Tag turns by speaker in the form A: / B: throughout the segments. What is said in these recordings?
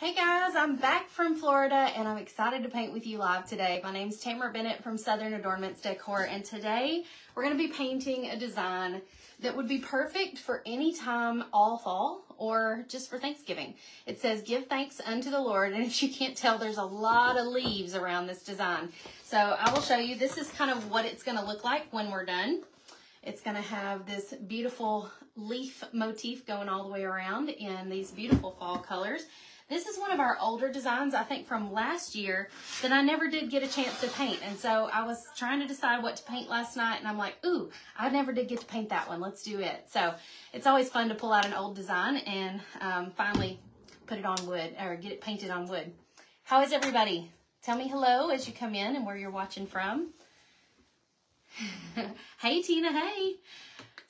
A: Hey guys, I'm back from Florida and I'm excited to paint with you live today. My name's Tamara Bennett from Adoornments Decor, and today we're going to be painting a design that would be perfect for any time all fall or just for Thanksgiving. It says, "Give thanks unto the Lord," and if you can't tell, there's a lot of leaves around this design. So I will show you. This is kind of what it's going to look like when we're done. It's going to have this beautiful leaf motif going all the way around in these beautiful fall colors. This is one of our older designs, I think from last year, that I never did get a chance to paint. And so I was trying to decide what to paint last night, and I'm like, ooh, I never did get to paint that one. Let's do it. So it's always fun to pull out an old design and finally put it on wood, or get it painted on wood. How is everybody? Tell me hello as you come in and where you're watching from. Hey, Tina, hey.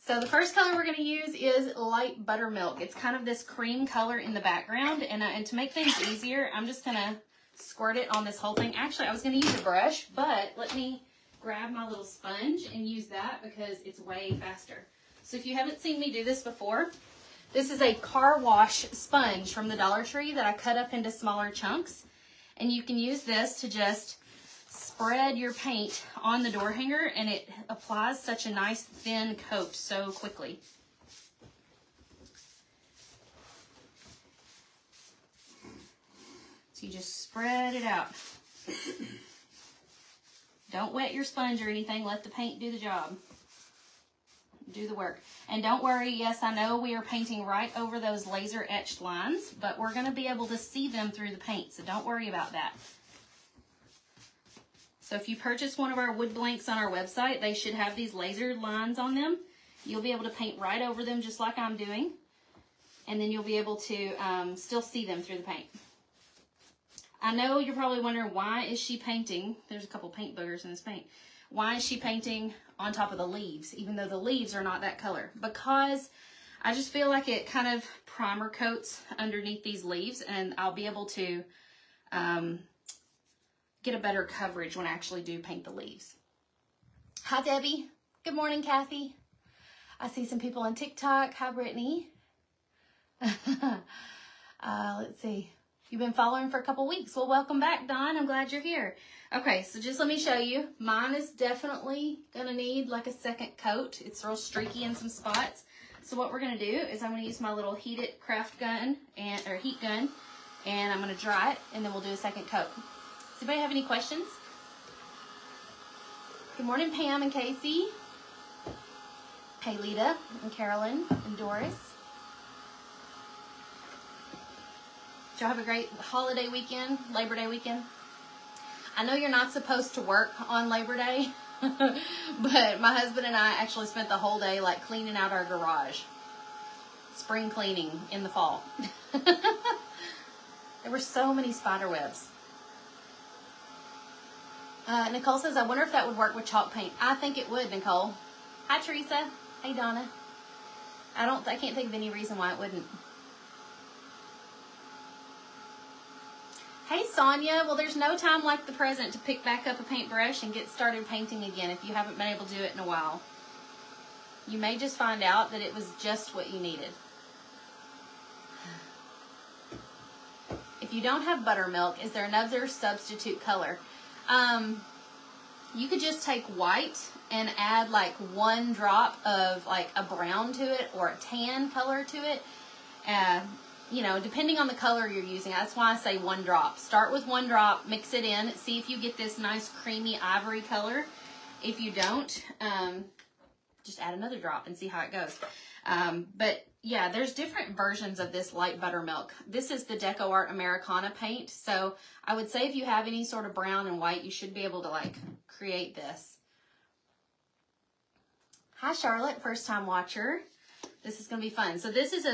A: So the first color we're going to use is light buttermilk. It's kind of this cream color in the background. And to make things easier, I'm just going to squirt it on this whole thing. Actually, I was going to use a brush, but let me grab my little sponge and use that because it's way faster. So if you haven't seen me do this before, this is a car wash sponge from the Dollar Tree that I cut up into smaller chunks. And you can use this to just spread your paint on the door hanger, and it applies such a nice thin coat so quickly. So you just spread it out. Don't wet your sponge or anything. Let the paint do the job. Do the work. And don't worry, yes, I know we are painting right over those laser etched lines, but we're going to be able to see them through the paint, so don't worry about that. So if you purchase one of our wood blanks on our website, they should have these laser lines on them. You'll be able to paint right over them just like I'm doing. And then you'll be able to still see them through the paint. I know you're probably wondering, why is she painting? There's a couple paint boogers in this paint. Why is she painting on top of the leaves, even though the leaves are not that color? Because I just feel like it kind of primer coats underneath these leaves, and I'll be able to get a better coverage when I actually do paint the leaves. Hi, Debbie. Good morning, Kathy. I see some people on TikTok. Hi, Brittany. Let's see. You've been following for a couple weeks. Well, welcome back, Dawn. I'm glad you're here. Okay, so just let me show you. Mine is definitely going to need like a second coat. It's real streaky in some spots. So what we're going to do is I'm going to use my little heated craft gun, or heat gun, and I'm going to dry it, and then we'll do a second coat. Does anybody have any questions? Good morning, Pam and Casey. Hey, Lita and Carolyn and Doris. Did y'all have a great holiday weekend, Labor Day weekend? I know you're not supposed to work on Labor Day, but my husband and I actually spent the whole day like cleaning out our garage. Spring cleaning in the fall. There were so many spider webs. Nicole says, I wonder if that would work with chalk paint. I think it would, Nicole. Hi, Teresa. Hey, Donna. I can't think of any reason why it wouldn't. Hey, Sonia. Well, there's no time like the present to pick back up a paintbrush and get started painting again if you haven't been able to do it in a while. You may just find out that it was just what you needed. If you don't have buttermilk, is there another substitute color? You could just take white and add like one drop of like a brown to it or a tan color to it. You know, depending on the color you're using. That's why I say one drop. Start with one drop, mix it in, see if you get this nice creamy ivory color. If you don't, just add another drop and see how it goes. But yeah, there's different versions of this light buttermilk. This is the Decor Americana paint. So I would say if you have any sort of brown and white, you should be able to like create this. Hi, Charlotte, first time watcher. This is going to be fun. So this is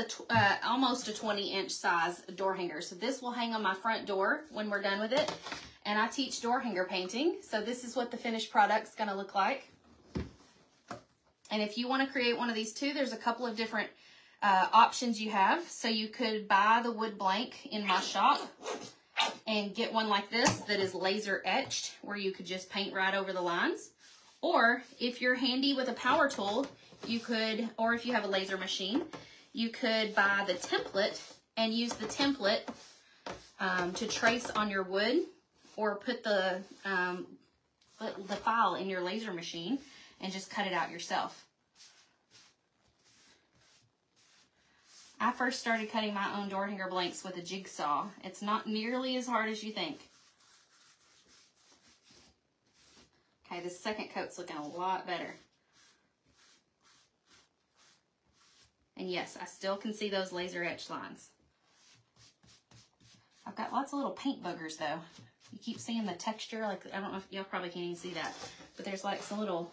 A: almost a 20-inch size door hanger. So this will hang on my front door when we're done with it. And I teach door hanger painting. So this is what the finished product's going to look like. And if you want to create one of these too, there's a couple of different options you have. So you could buy the wood blank in my shop and get one like this that is laser etched, where you could just paint right over the lines. Or if you're handy with a power tool, you could, or if you have a laser machine, you could buy the template and use the template to trace on your wood, or put the file in your laser machine and just cut it out yourself. I first started cutting my own door hanger blanks with a jigsaw. It's not nearly as hard as you think. Okay, this second coat's looking a lot better. And yes, I still can see those laser etched lines. I've got lots of little paint buggers though. You keep seeing the texture, like, I don't know if y'all probably can't even see that, but there's like some little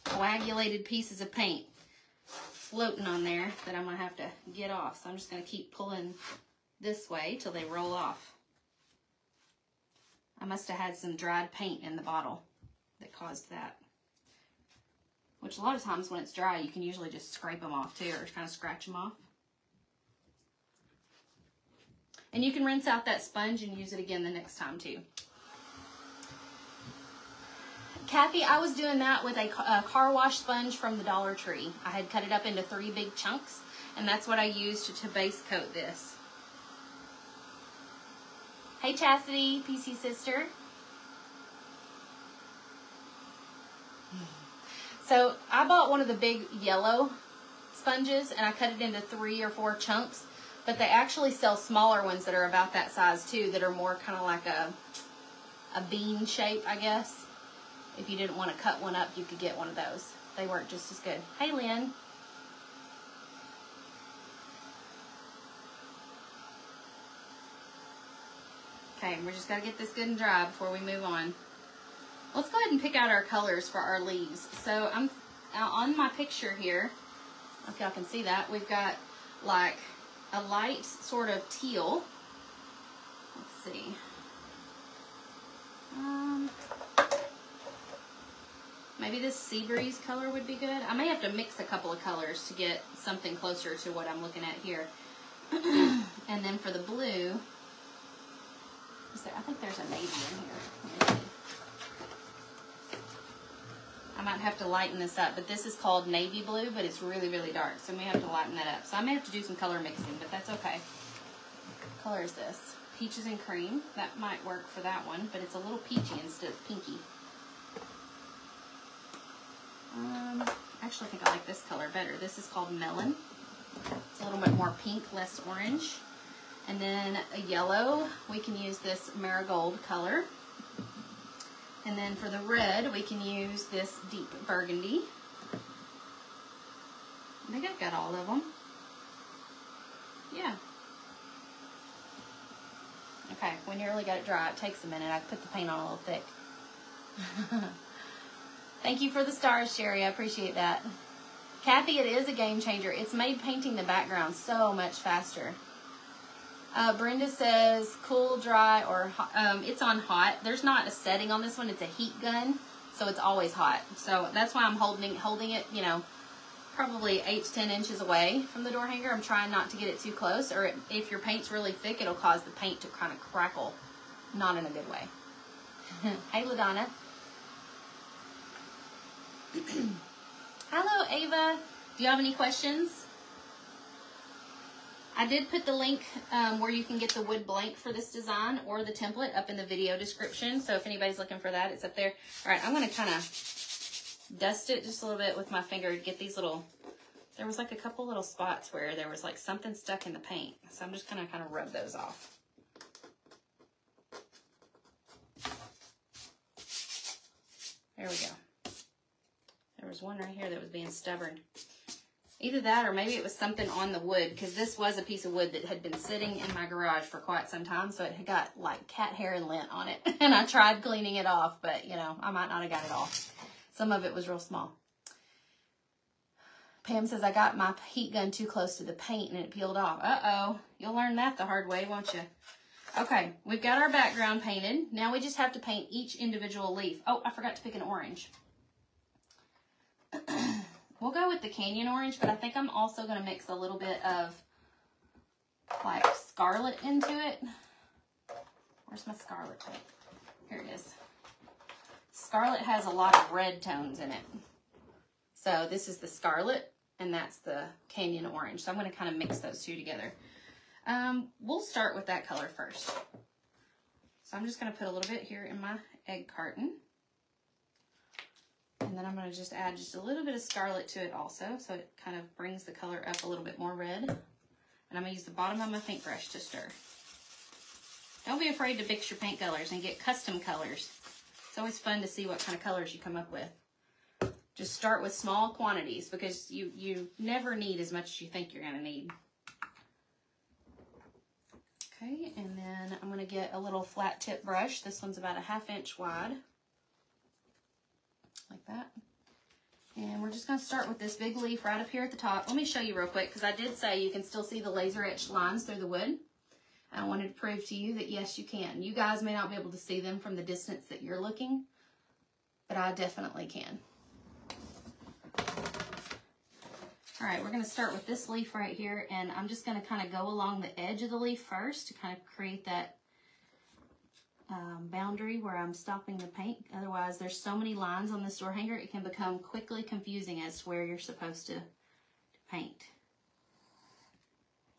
A: coagulated pieces of paint floating on there that I'm gonna have to get off. So I'm just gonna keep pulling this way till they roll off. I must have had some dried paint in the bottle that caused that. Which a lot of times when it's dry, you can usually just scrape them off too, or kind of scratch them off. And you can rinse out that sponge and use it again the next time too. Kathy, I was doing that with a car wash sponge from the Dollar Tree. I had cut it up into 3 big chunks, and that's what I used to base coat this. Hey Chastity, PC sister. So I bought one of the big yellow sponges, and I cut it into 3 or 4 chunks, but they actually sell smaller ones that are about that size too, that are more kind of like a bean shape, I guess. If you didn't want to cut one up, you could get one of those. They work just as good. Hey Lynn. Okay, we're just got to get this good and dry before we move on. Let's go ahead and pick out our colors for our leaves. So I'm on my picture here, I don't know if y'all can see that, we've got like a light sort of teal. Let's see. Maybe this sea breeze color would be good. I may have to mix a couple of colors to get something closer to what I'm looking at here. And then for the blue, I think there's a navy in here. Let me see. I might have to lighten this up, but this is called navy blue, but it's really, really dark, so I may have to lighten that up. So I may have to do some color mixing, but that's okay. What color is this? Peaches and cream. That might work for that one, but it's a little peachy instead of pinky. Actually, I think I like this color better. This is called melon. It's a little bit more pink, less orange. And then a yellow, we can use this marigold color. And then for the red, we can use this deep burgundy. I think I've got all of them. Yeah. Okay, we nearly got it dry. It takes a minute. I put the paint on a little thick. Thank you for the stars, Sherry. I appreciate that. Kathy, it is a game changer. It's made painting the background so much faster. Brenda says cool, dry, or hot. It's on hot. There's not a setting on this one. It's a heat gun, so it's always hot. So that's why I'm holding it, you know, probably 8 to 10 inches away from the door hanger. I'm trying not to get it too close, or if your paint's really thick, it'll cause the paint to kind of crackle. Not in a good way. Hey, LaDonna. Hello, Ava. Do you have any questions? I did put the link where you can get the wood blank for this design or the template up in the video description. So if anybody's looking for that, it's up there. All right, I'm going to kind of dust it just a little bit with my finger to get these little, there was like a couple little spots where there was like something stuck in the paint. So I'm just going to kind of rub those off. There we go. There was one right here that was being stubborn. Either that or maybe it was something on the wood, because this was a piece of wood that had been sitting in my garage for quite some time, so it had got like cat hair and lint on it. And I tried cleaning it off, but you know, I might not have got it off. Some of it was real small. Pam says, I got my heat gun too close to the paint and it peeled off. Uh-oh. You'll learn that the hard way, won't you? Okay, we've got our background painted. Now we just have to paint each individual leaf. Oh, I forgot to pick an orange. We'll go with the Canyon Orange, but I think I'm also going to mix a little bit of like scarlet into it. Where's my scarlet paint? Here it is. Scarlet has a lot of red tones in it. So this is the scarlet and that's the Canyon Orange. So I'm going to kind of mix those two together. We'll start with that color first. So I'm just going to put a little bit here in my egg carton. And then I'm going to just add just a little bit of scarlet to it also, so it kind of brings the color up a little bit more red. And I'm going to use the bottom of my paintbrush to stir. Don't be afraid to mix your paint colors and get custom colors. It's always fun to see what kind of colors you come up with. Just start with small quantities because you never need as much as you think you're going to need. Okay, and then I'm going to get a little flat tip brush. This one's about a 1/2 inch wide. Like that. And we're just going to start with this big leaf right up here at the top. Let me show you real quick because I did say you can still see the laser etched lines through the wood. I wanted to prove to you that yes, you can. You guys may not be able to see them from the distance that you're looking, but I definitely can. All right, we're going to start with this leaf right here, and I'm just going to kind of go along the edge of the leaf first to kind of create that boundary where I'm stopping the paint. Otherwise, there's so many lines on this door hanger, it can become quickly confusing as to where you're supposed to paint.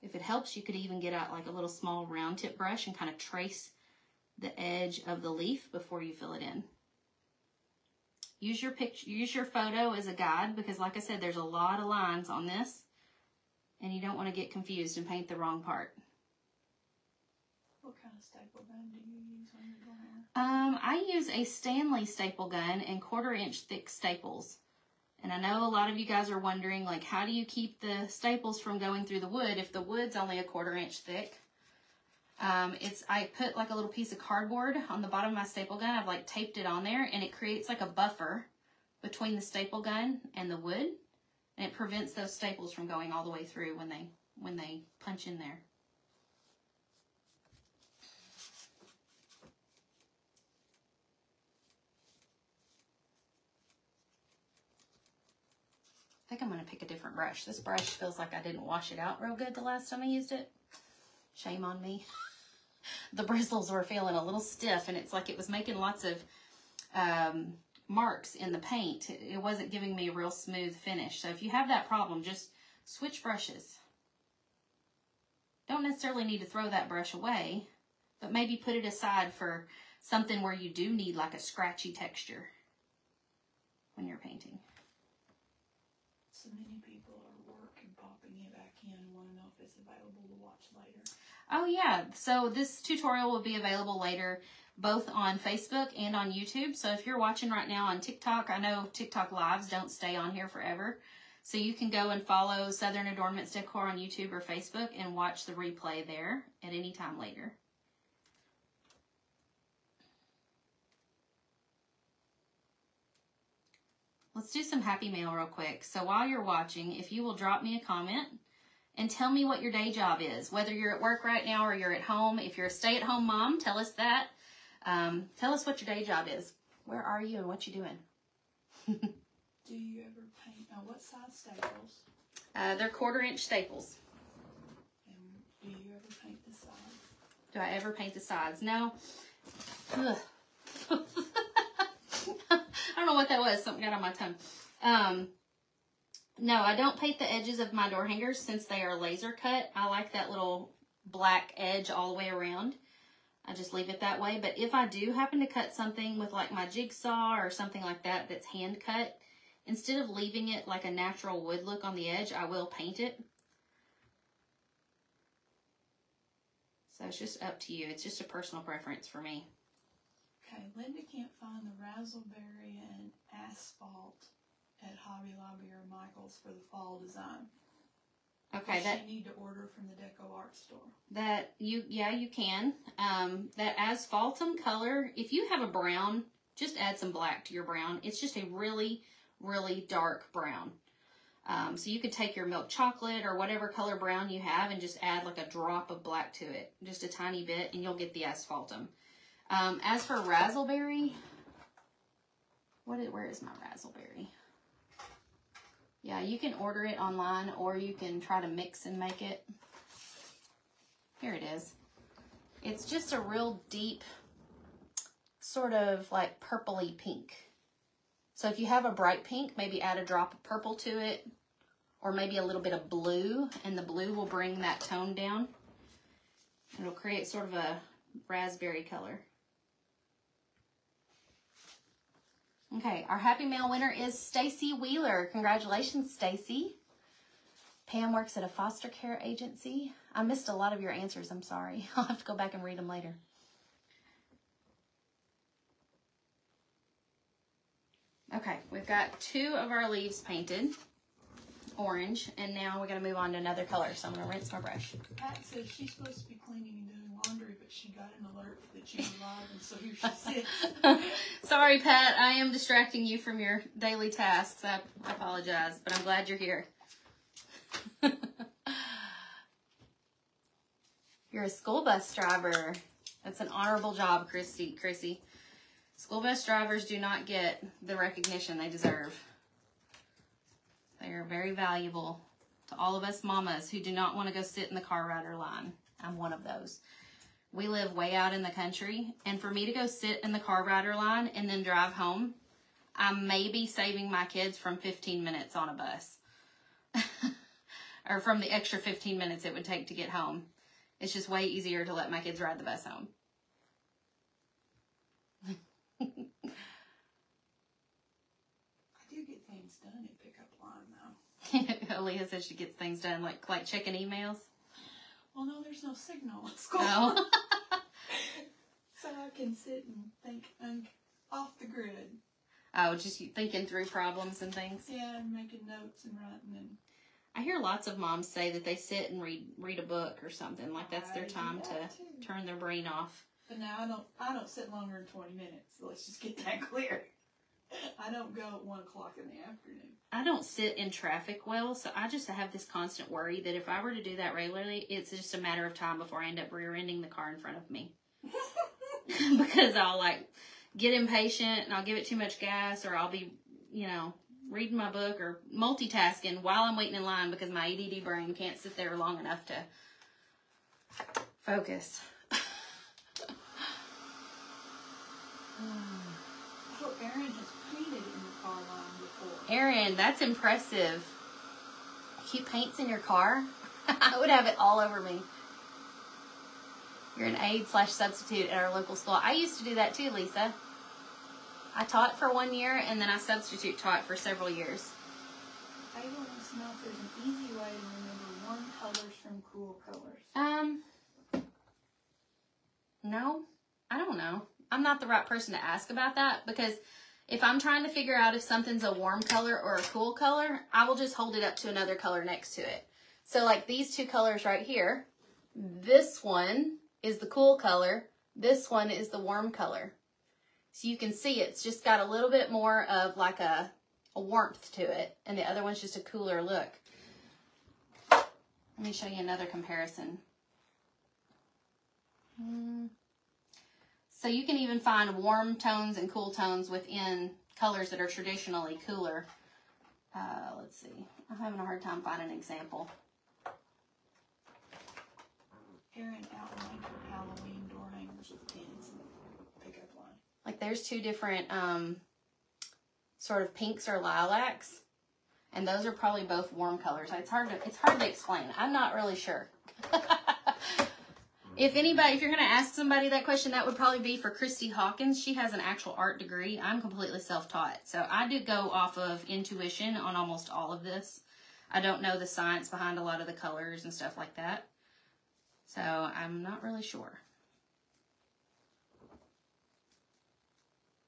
A: If it helps, you could even get out like a little small round tip brush and kind of trace the edge of the leaf before you fill it in. Use your picture, use your photo as a guide because like I said, there's a lot of lines on this and you don't want to get confused and paint the wrong part.
B: What kind of staple gun do you use on your door hanger?
A: I use a Stanley staple gun and 1/4 inch thick staples. And I know a lot of you guys are wondering, like, how do you keep the staples from going through the wood if the wood's only a 1/4 inch thick? I put like a little piece of cardboard on the bottom of my staple gun. I've like taped it on there and it creates like a buffer between the staple gun and the wood. And it prevents those staples from going all the way through when they punch in there. I think I'm going to pick a different brush. This brush feels like I didn't wash it out real good the last time I used it. Shame on me. The bristles were feeling a little stiff and it's like it was making lots of marks in the paint. It wasn't giving me a real smooth finish. So if you have that problem, just switch brushes. Don't necessarily need to throw that brush away, but maybe put it aside for something where you do need like a scratchy texture when you're painting.
B: So many people are at work and popping it back in and want to know if it's available to watch later.
A: Oh yeah, so this tutorial will be available later both on Facebook and on YouTube. So if you're watching right now on TikTok, I know TikTok lives don't stay on here forever. So you can go and follow Southern Adoornments Decor on YouTube or Facebook and watch the replay there at any time later. Let's do some happy mail real quick. So while you're watching, if you will drop me a comment and tell me what your day job is, whether you're at work right now or you're at home. If you're a stay-at-home mom, tell us that. Tell us what your day job is. Where are you and what you doing?
B: Do you ever paint, what size staples?
A: They're 1/4 inch staples.
B: And do you ever paint the sides?
A: Do I ever paint the sides? No. Ugh. I don't know what that was. Something got on my tongue. No, I don't paint the edges of my door hangers since they are laser cut. I like that little black edge all the way around. I just leave it that way. But if I do happen to cut something with like my jigsaw or something like that that's hand cut, instead of leaving it like a natural wood look on the edge, I will paint it. So it's just up to you. It's just a personal preference for me.
B: Okay, Linda can't find the razzleberry and asphalt at Hobby Lobby or Michael's for the fall design.
A: Okay,
B: Does she need to order from the Deco Art Store?
A: Yeah, you can. That asphaltum color, if you have a brown, just add some black to your brown. It's just a really, really dark brown. So you could take your milk chocolate or whatever color brown you have and just add like a drop of black to it, just a tiny bit, and you'll get the asphaltum. As for razzleberry, where is my razzleberry? Yeah, you can order it online or you can try to mix and make it. Here it is. It's just a real deep, sort of like purpley pink. So if you have a bright pink, maybe add a drop of purple to it, or maybe a little bit of blue, and the blue will bring that tone down. It'll create sort of a raspberry color. Okay, our happy mail winner is Stacy Wheeler. Congratulations, Stacy. Pam works at a foster care agency. I missed a lot of your answers. I'm sorry. I'll have to go back and read them later. Okay, we've got 2 of our leaves painted orange, and now we're going to move on to another color. So I'm going to rinse my brush.
B: Pat says she's supposed to be cleaning and doing laundry, but she got an alert that you were live, and so here she sits.
A: Sorry, Pat. I am distracting you from your daily tasks. I apologize, but I'm glad you're here. You're a school bus driver. That's an honorable job, Chrissy. School bus drivers do not get the recognition they deserve. They are very valuable to all of us mamas who do not want to go sit in the car rider line. I'm one of those. We live way out in the country, and for me to go sit in the car rider line and then drive home, I'm maybe saving my kids from 15 minutes on a bus. Or from the extra 15 minutes it would take to get home. It's just way easier to let my kids ride the bus home.
B: I do get things done at pickup line, though.
A: Aaliyah says she gets things done, like checking emails.
B: Well, no, there's no signal at school.
A: Oh.
B: So I can sit and think off the grid.
A: Oh, just thinking through problems and things.
B: Yeah, and making notes and writing. And
A: I hear lots of moms say that they sit and read a book or something, like that's their time to turn their brain off.
B: But now I don't sit longer than 20 minutes. So let's just get that clear. I don't go at 1 o'clock in the afternoon.
A: I don't sit in traffic well, so I just have this constant worry that if I were to do that regularly, it's just a matter of time before I end up rear-ending the car in front of me. Because I'll get impatient and I'll give it too much gas, or I'll be, reading my book or multitasking while I'm waiting in line because my ADD brain can't sit there long enough to focus.
B: Oh, Erin has painted in the car line before.
A: Erin, that's impressive. Cute paints in your car? I would have it all over me. You're an aide/substitute at our local school. I used to do that too, Lisa. I taught for 1 year, and then I substitute taught for several years.
B: I want to know if there's an easy way to remember warm colors from cool colors.
A: No, I don't know. I'm not the right person to ask about that, because if I'm trying to figure out if something's a warm color or a cool color, I will just hold it up to another color next to it. So like these 2 colors right here, this one is the cool color, this one is the warm color. So you can see it's just got a little bit more of like a warmth to it, and the other one's just a cooler look. Let me show you another comparison. So you can even find warm tones and cool tones within colors that are traditionally cooler. Let's see. I'm having a hard time finding an example.
B: Erin outlined her Halloween door hangers with pins and pickup line.
A: Like there's 2 different sort of pinks or lilacs, and those are probably both warm colors. It's hard to explain. I'm not really sure. If you're going to ask somebody that question, that would probably be for Christy Hawkins. She has an actual art degree. I'm completely self-taught. So I do go off of intuition on almost all of this. I don't know the science behind a lot of the colors and stuff like that. So I'm not really sure.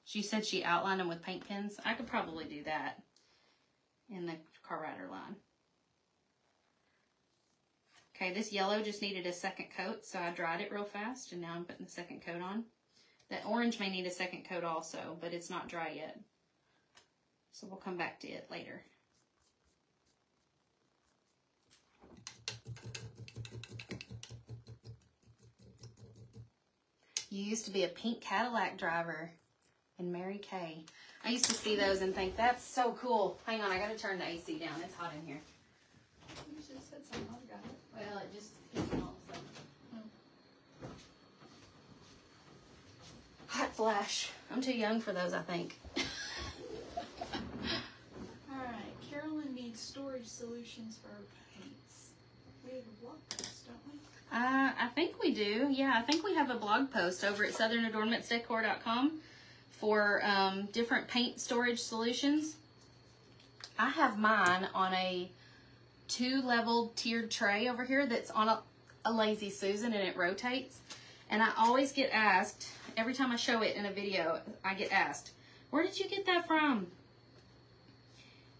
A: She said she outlined them with paint pens. I could probably do that in the car rider line. Okay, this yellow just needed a second coat, so I dried it real fast, and now I'm putting the second coat on. That orange may need a second coat also, but it's not dry yet. So we'll come back to it later. You used to be a pink Cadillac driver in Mary Kay. I used to see those and think, that's so cool. Hang on, I gotta turn the AC down. It's hot in here.
B: You just said something. I got it.
A: Well, it just hit me all of a sudden. Hot flash. I'm too young for those, I think.
B: Alright, Carolyn needs storage solutions for her paints. We have a block list, don't we?
A: I think we do. Yeah, I think we have a blog post over at southernadornmentsdecor.com for different paint storage solutions. I have mine on a 2-level tiered tray over here that's on a Lazy Susan, and it rotates. And I always get asked, every time I show it in a video, I get asked, where did you get that from?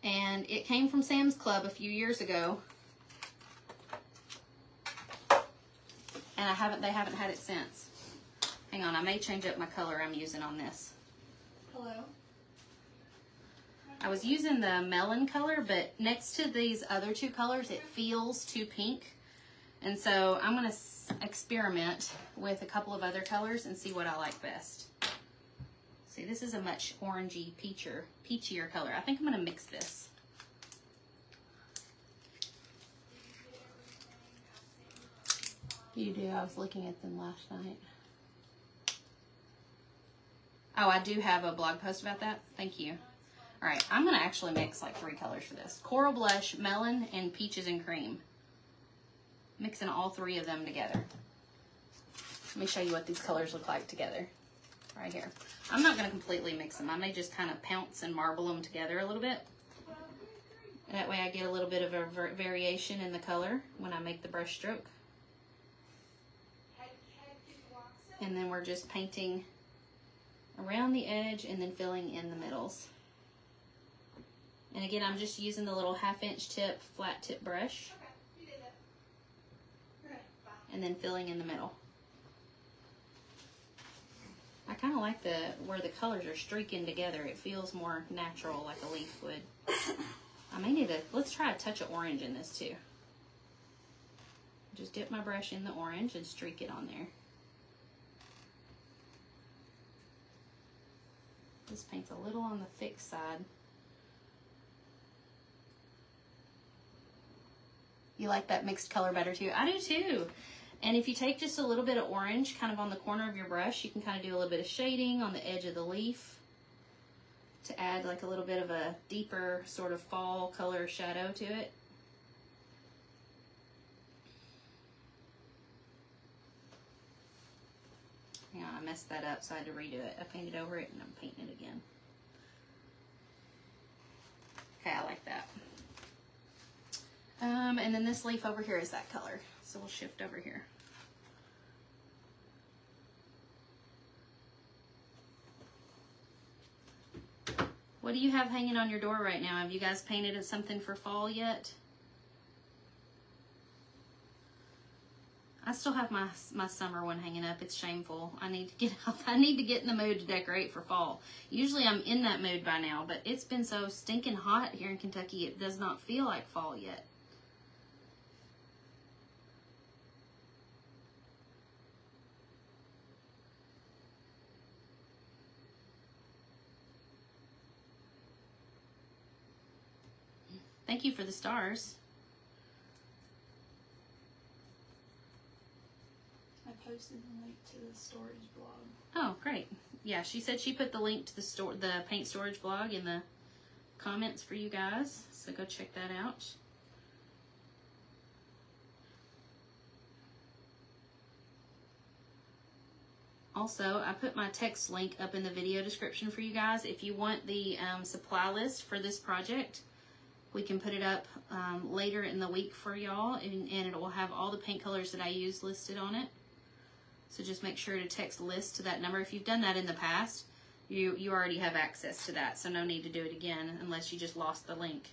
A: And it came from Sam's Club a few years ago. And they haven't had it since. Hang on, I may change up my color I'm using on this.
B: Hello?
A: I was using the melon color, but next to these other 2 colors, it feels too pink. And so I'm going to experiment with a couple of other colors and see what I like best. See, this is a much orangey, peachier color. I think I'm going to mix this. You do. I was looking at them last night. Oh, I do have a blog post about that. Thank you. All right, I'm going to actually mix like 3 colors for this. Coral Blush, Melon, and Peaches and Cream. Mixing all 3 of them together. Let me show you what these colors look like together. Right here. I'm not going to completely mix them. I may just kind of pounce and marble them together a little bit. That way I get a little bit of a variation in the color when I make the brush stroke. And then we're just painting around the edge and then filling in the middles. And again, I'm just using the little 1/2-inch tip, flat tip brush. And then filling in the middle. I kind of like where the colors are streaking together. It feels more natural, like a leaf would. I may need let's try a touch of orange in this too. Just dip my brush in the orange and streak it on there. This paint's a little on the thick side. You like that mixed color better too? I do too. And if you take just a little bit of orange kind of on the corner of your brush, you can kind of do a little bit of shading on the edge of the leaf to add like a little bit of a deeper sort of fall color shadow to it. Hang on, I messed that up, so I had to redo it. I painted over it and I'm painting it again. Okay, I like that. And then this leaf over here is that color. So we'll shift over here. What do you have hanging on your door right now? Have you guys painted something for fall yet? I still have my summer one hanging up. It's shameful. I need to get in the mood to decorate for fall. Usually I'm in that mood by now, but it's been so stinking hot here in Kentucky, it does not feel like fall yet. Thank you for the stars.
B: I posted the link to the storage blog.
A: Oh, great. Yeah, she said she put the link to the paint storage blog in the comments for you guys, so go check that out. Also, I put my text link up in the video description for you guys. If you want the supply list for this project, we can put it up later in the week for y'all, and it will have all the paint colors that I use listed on it. So just make sure to text list to that number. If you've done that in the past, you already have access to that, so no need to do it again unless you just lost the link.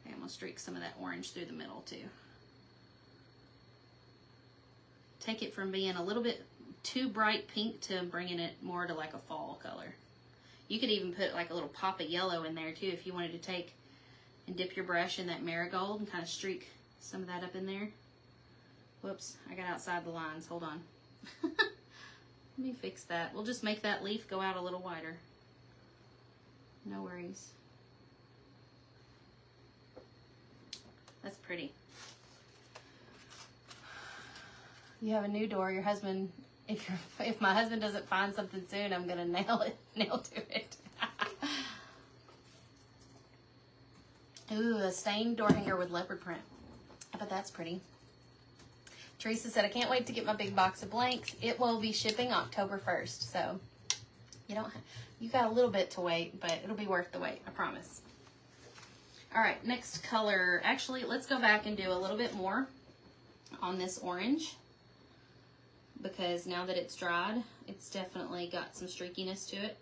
A: Okay, I'm going to streak some of that orange through the middle too. Take it from being a little bit too bright pink to bringing it more to like a fall color. You could even put like a little pop of yellow in there too if you wanted to take and dip your brush in that marigold and kind of streak some of that up in there. Whoops, I got outside the lines. Hold on. Let me fix that. We'll just make that leaf go out a little wider. No worries. That's pretty. You have a new door. Your husband, if my husband doesn't find something soon, I'm gonna nail to it. Ooh, a stained door hanger with leopard print. But that's pretty. Teresa said, I can't wait to get my big box of blanks. It will be shipping October 1st. So you got a little bit to wait, but it'll be worth the wait, I promise. All right, next color. Actually, let's go back and do a little bit more on this orange, because now that it's dried, it's definitely got some streakiness to it.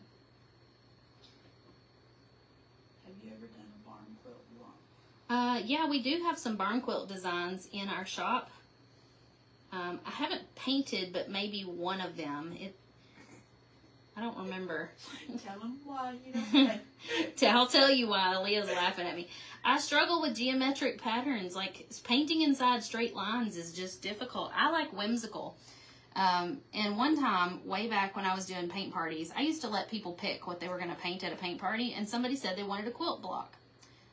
B: Have you ever done a barn quilt block?
A: Yeah, we do have some barn quilt designs in our shop. I haven't painted, but maybe one of them. I don't remember.
B: Tell them why you don't paint.
A: I'll tell you why. Leah's laughing at me. I struggle with geometric patterns. Like, painting inside straight lines is just difficult. I like whimsical. And one time, way back when I was doing paint parties, I used to let people pick what they were going to paint at a paint party, and somebody said they wanted a quilt block.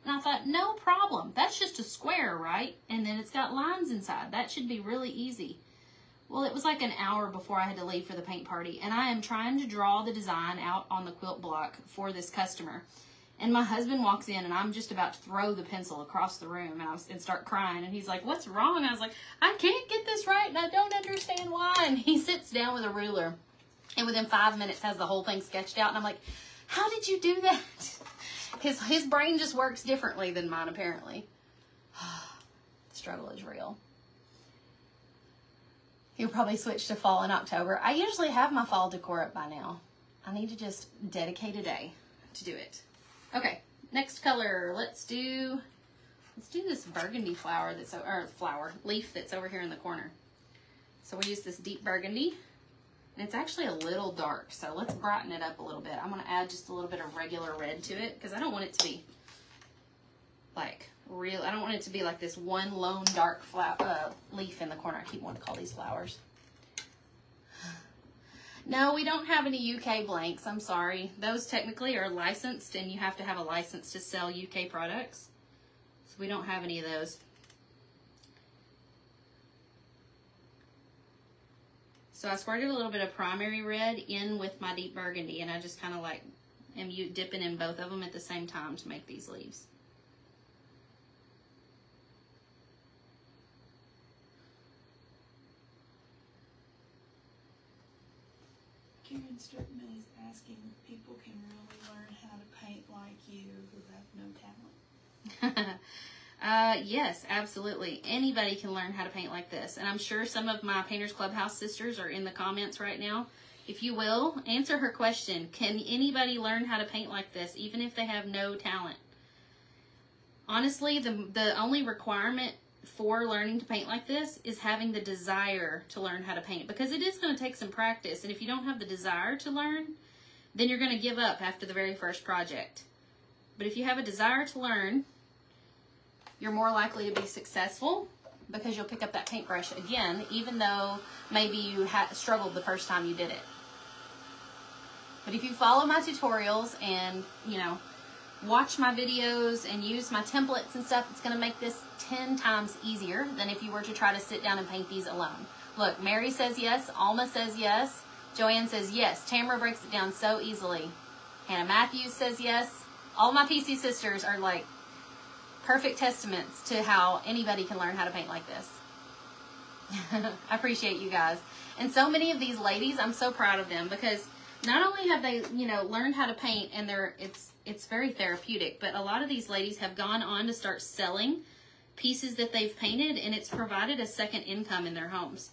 A: And I thought, no problem. That's just a square, right? And then it's got lines inside. That should be really easy. Well, it was like an hour before I had to leave for the paint party, and I am trying to draw the design out on the quilt block for this customer. And my husband walks in, and I'm just about to throw the pencil across the room and start crying. And he's like, what's wrong? I was like, I can't get this right, and I don't understand why. And he sits down with a ruler, and within 5 minutes has the whole thing sketched out. And I'm like, how did you do that? His brain just works differently than mine, apparently. The struggle is real. He'll probably switch to fall in October. I usually have my fall decor up by now. I need to just dedicate a day to do it. Okay, next color. Let's do this burgundy flower leaf that's over here in the corner. So we use this deep burgundy, and it's actually a little dark. So let's brighten it up a little bit. I'm going to add just a little bit of regular red to it because I don't want it to be like real. I don't want it to be like this one lone dark leaf in the corner. I keep wanting to call these flowers. No, we don't have any UK blanks. I'm sorry. Those technically are licensed, and you have to have a license to sell UK products. So we don't have any of those. So I squirted a little bit of primary red in with my deep burgundy, and I just kind of like am dipping in both of them at the same time to make these leaves.
B: Karen Strickman is asking if people can really learn how to paint like you who have no talent.
A: Yes, absolutely. Anybody can learn how to paint like this. And I'm sure some of my Painters Clubhouse sisters are in the comments right now. If you will, answer her question. Can anybody learn how to paint like this, even if they have no talent? Honestly, the only requirement for learning to paint like this is having the desire to learn how to paint, because it is going to take some practice, and if you don't have the desire to learn, then you're going to give up after the very first project. But if you have a desire to learn, you're more likely to be successful, because you'll pick up that paintbrush again, even though maybe you struggled the first time you did it. But if you follow my tutorials and, watch my videos and use my templates and stuff, it's going to make this 10 times easier than if you were to try to sit down and paint these alone. Look, Mary says yes, Alma says yes, Joanne says yes, Tamara breaks it down so easily, Hannah Matthews says yes. All my PC sisters are like perfect testaments to how anybody can learn how to paint like this. I appreciate you guys. And so many of these ladies, I'm so proud of them, because not only have they, learned how to paint, and it's very therapeutic, but a lot of these ladies have gone on to start selling pieces that they've painted, and it's provided a second income in their homes.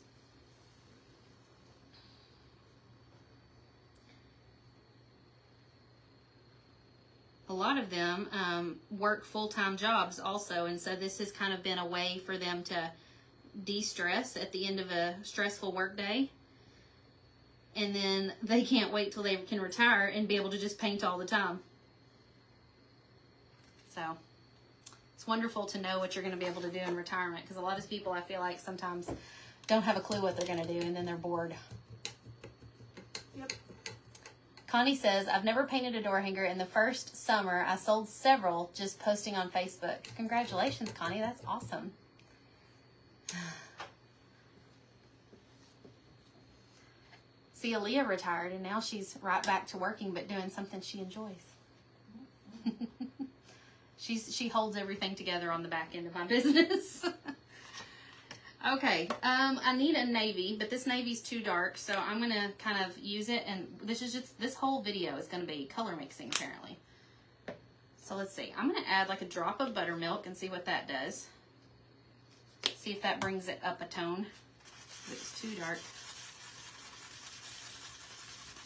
A: A lot of them work full-time jobs also, and so this has kind of been a way for them to de-stress at the end of a stressful work day. And then they can't wait till they can retire and be able to just paint all the time. So it's wonderful to know what you're going to be able to do in retirement, because a lot of people, I feel like, sometimes don't have a clue what they're going to do, and then they're bored.
B: Yep.
A: Connie says, I've never painted a door hanger. In the first summer, I sold several just posting on Facebook. Congratulations, Connie. That's awesome. See, Aaliyah retired, and now she's right back to working, but doing something she enjoys. She holds everything together on the back end of my business. Okay, I need a navy, but this navy's too dark, so I'm gonna kind of use it, and this whole video is gonna be color mixing apparently. So let's see, I'm gonna add like a drop of buttermilk and see what that does. See if that brings it up a tone. If it's too dark.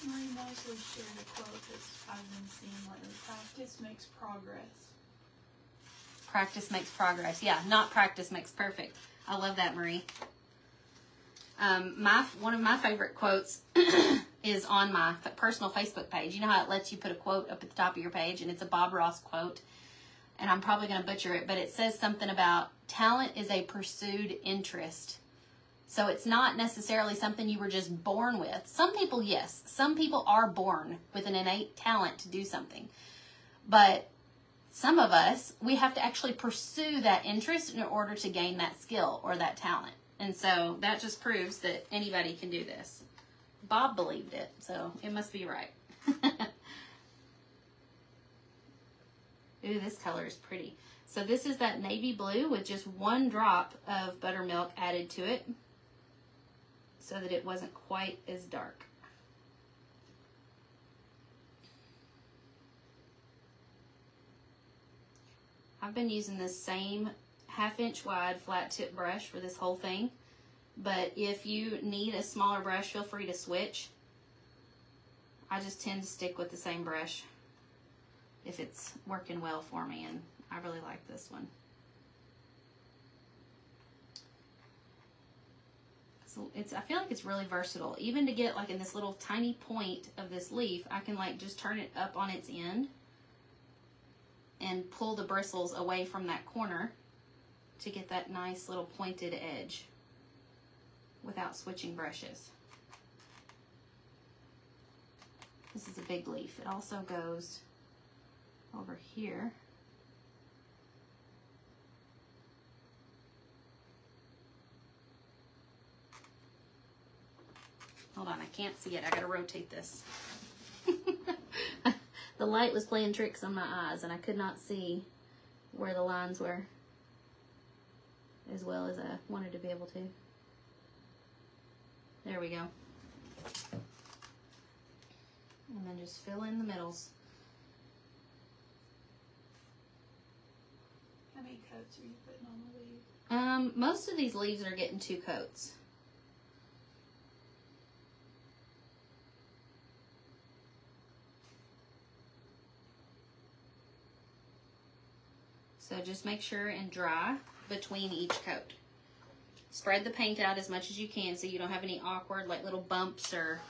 B: Marie Mosley shared a quote that I've been seeing lately. Practice makes progress.
A: Practice makes progress. Yeah, not practice makes perfect. I love that, Marie. One of my favorite quotes is on my personal Facebook page. You know how it lets you put a quote up at the top of your page, and it's a Bob Ross quote, and I'm probably going to butcher it, but it says something about talent is a pursued interest. So it's not necessarily something you were just born with. Some people, yes. Some people are born with an innate talent to do something. But some of us, we have to actually pursue that interest in order to gain that skill or that talent. And so that just proves that anybody can do this. Bob believed it, so it must be right. Ooh, this color is pretty. So this is that navy blue with just one drop of buttermilk added to it so that it wasn't quite as dark. I've been using this same 1/2 inch wide flat tip brush for this whole thing, but if you need a smaller brush, feel free to switch. I just tend to stick with the same brush if it's working well for me, and I really like this one. So I feel like it's really versatile. Even to get like in this little tiny point of this leaf, I can like just turn it up on its end and pull the bristles away from that corner to get that nice little pointed edge without switching brushes. This is a big leaf. It also goes over here. Hold on, I can't see it. I gotta rotate this. The light was playing tricks on my eyes, and I could not see where the lines were as well as I wanted to be able to. There we go. And then just fill in the middles.
B: How many coats are you putting on the leaf?
A: Most of these leaves are getting 2 coats. So just make sure and dry between each coat. Spread the paint out as much as you can so you don't have any awkward like little bumps or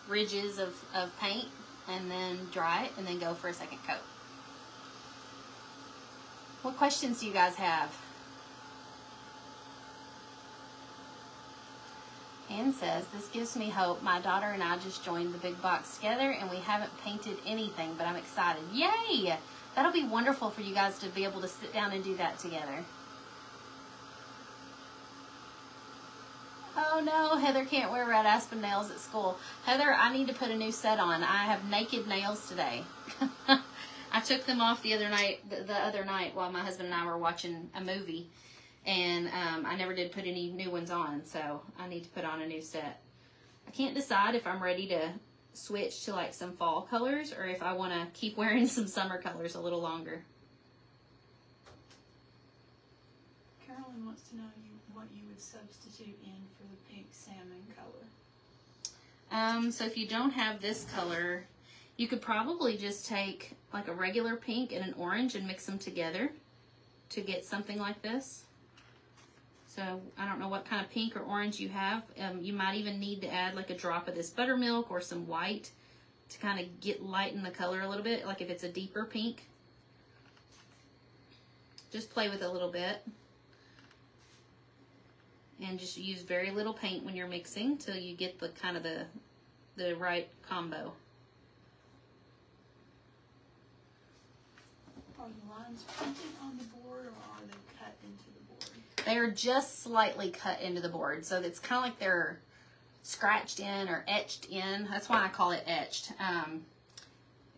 A: ridges of paint, and then dry it and then go for a second coat. What questions do you guys have? Ann says, this gives me hope. My daughter and I just joined the big box together and we haven't painted anything, but I'm excited. Yay! That'll be wonderful for you guys to be able to sit down and do that together. Oh no, Heather can't wear red aspen nails at school. Heather, I need to put a new set on. I have naked nails today. I took them off the other night while my husband and I were watching a movie, and I never did put any new ones on, so I need to put on a new set. I can't decide if I'm ready to switch to like some fall colors or if I want to keep wearing some summer colors a little longer.
B: Carolyn wants to know what you would substitute in for the pink salmon color.
A: So if you don't have this color, you could probably just take like a regular pink and an orange and mix them together to get something like this. So I don't know what kind of pink or orange you have. You might even need to add like a drop of this buttermilk or some white to kind of lighten the color a little bit, like if it's a deeper pink. Just play with it a little bit. And just use very little paint when you're mixing till you get the kind of the right combo.
B: Are the lines printed on the board or are they cut into the board?
A: They are just slightly cut into the board, so it's kind of like they're scratched in or etched in. That's why I call it etched.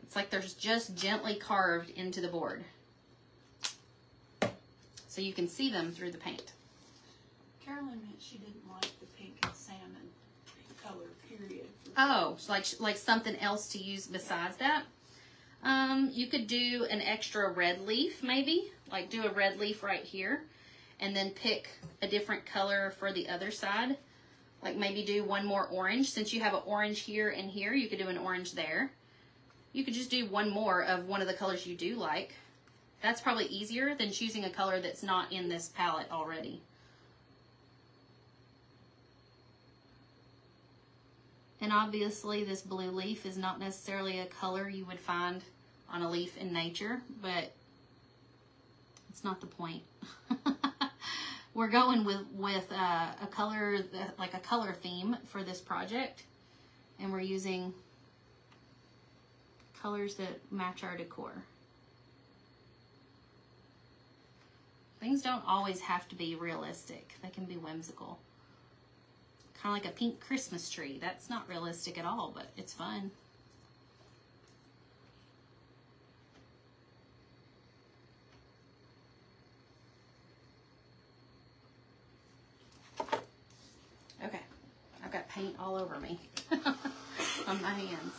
A: It's like they're just gently carved into the board, so you can see them through the paint.
B: Carolyn meant she didn't like the pink and salmon color, period.
A: Oh, like something else to use besides that? You could do an extra red leaf, maybe. Like do a red leaf right here, and then pick a different color for the other side. Like maybe do one more orange. Since you have an orange here and here, you could do an orange there. You could just do one more of one of the colors you do like. That's probably easier than choosing a color that's not in this palette already. And obviously this blue leaf is not necessarily a color you would find on a leaf in nature, but it's not the point. We're going with a color, like a color theme for this project, and we're using colors that match our decor. Things don't always have to be realistic. They can be whimsical. Kind of like a pink Christmas tree. That's not realistic at all, but it's fun. Okay, I've got paint all over me on my hands.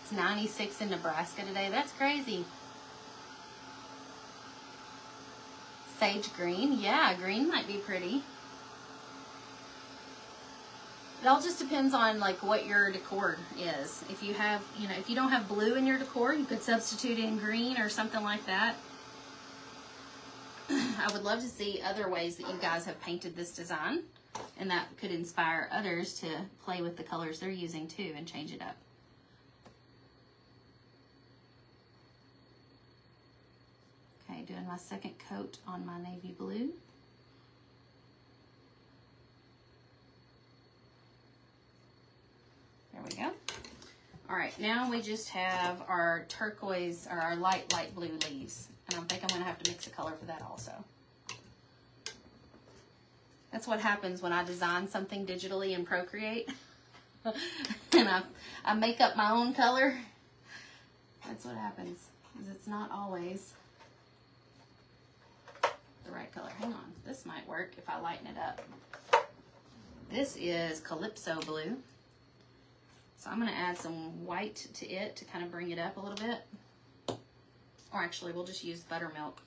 A: It's 96 in Nebraska today. That's crazy. Sage green. Yeah, green might be pretty. It all just depends on like what your decor is. If you have, you know, if you don't have blue in your decor, you could substitute in green or something like that. I would love to see other ways that you guys have painted this design, and that could inspire others to play with the colors they're using too and change it up. Okay, doing my second coat on my navy blue. There we go. All right, now we just have our turquoise, or our light blue leaves. And I think I'm gonna have to mix a color for that also. That's what happens when I design something digitally in Procreate. And I make up my own color. That's what happens, because it's not always the right color. Hang on, this might work if I lighten it up. This is Calypso blue. So I'm gonna add some white to it to kind of bring it up a little bit. Or actually, we'll just use buttermilk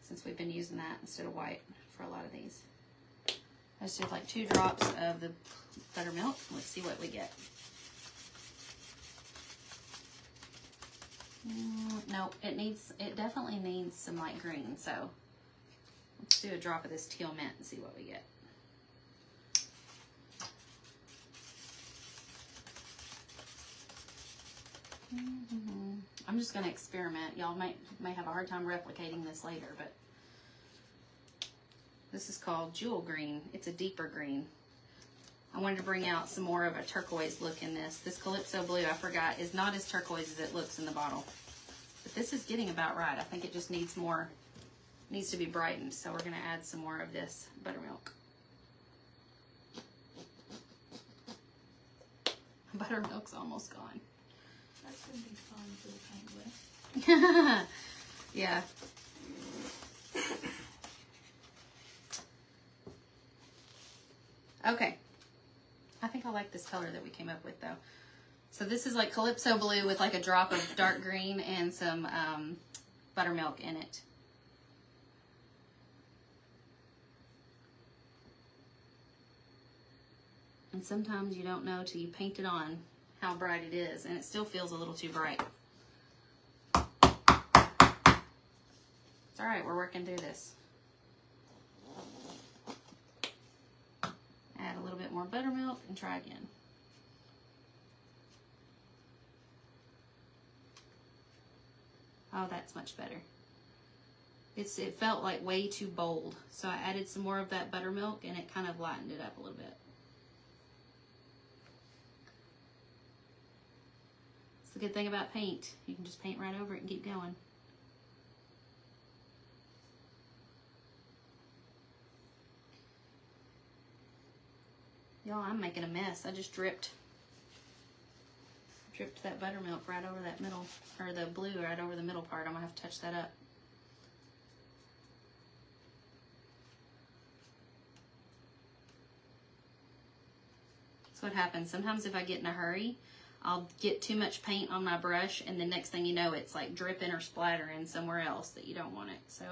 A: since we've been using that instead of white for a lot of these. I just did like 2 drops of the buttermilk. Let's see what we get. Nope, it definitely needs some light green. So let's do a drop of this teal mint and see what we get. I'm just going to experiment. Y'all may have a hard time replicating this later, but this is called Jewel Green. It's a deeper green. I wanted to bring out some more of a turquoise look in this. This Calypso blue, I forgot, is not as turquoise as it looks in the bottle. But this is getting about right. I think it just needs to be brightened. So we're going to add some more of this buttermilk. Buttermilk's almost gone.
B: That's going to be fun for the paint with.
A: Yeah. Okay. I think I like this color that we came up with though. So this is like Calypso blue with like a drop of dark green and some buttermilk in it. And sometimes you don't know till you paint it on how bright it is, and it still feels a little too bright. It's all right, we're working through this. Add a little bit more buttermilk and try again. Oh, that's much better. It felt like way too bold, so I added some more of that buttermilk and it kind of lightened it up a little bit. It's the good thing about paint. You can just paint right over it and keep going. Y'all, I'm making a mess. I just dripped Dripped that buttermilk right over that middle, or the blue right over the middle part. I'm gonna have to touch that up. That's what happens. Sometimes if I get in a hurry, I'll get too much paint on my brush, and the next thing you know, it's like dripping or splattering somewhere else that you don't want it. So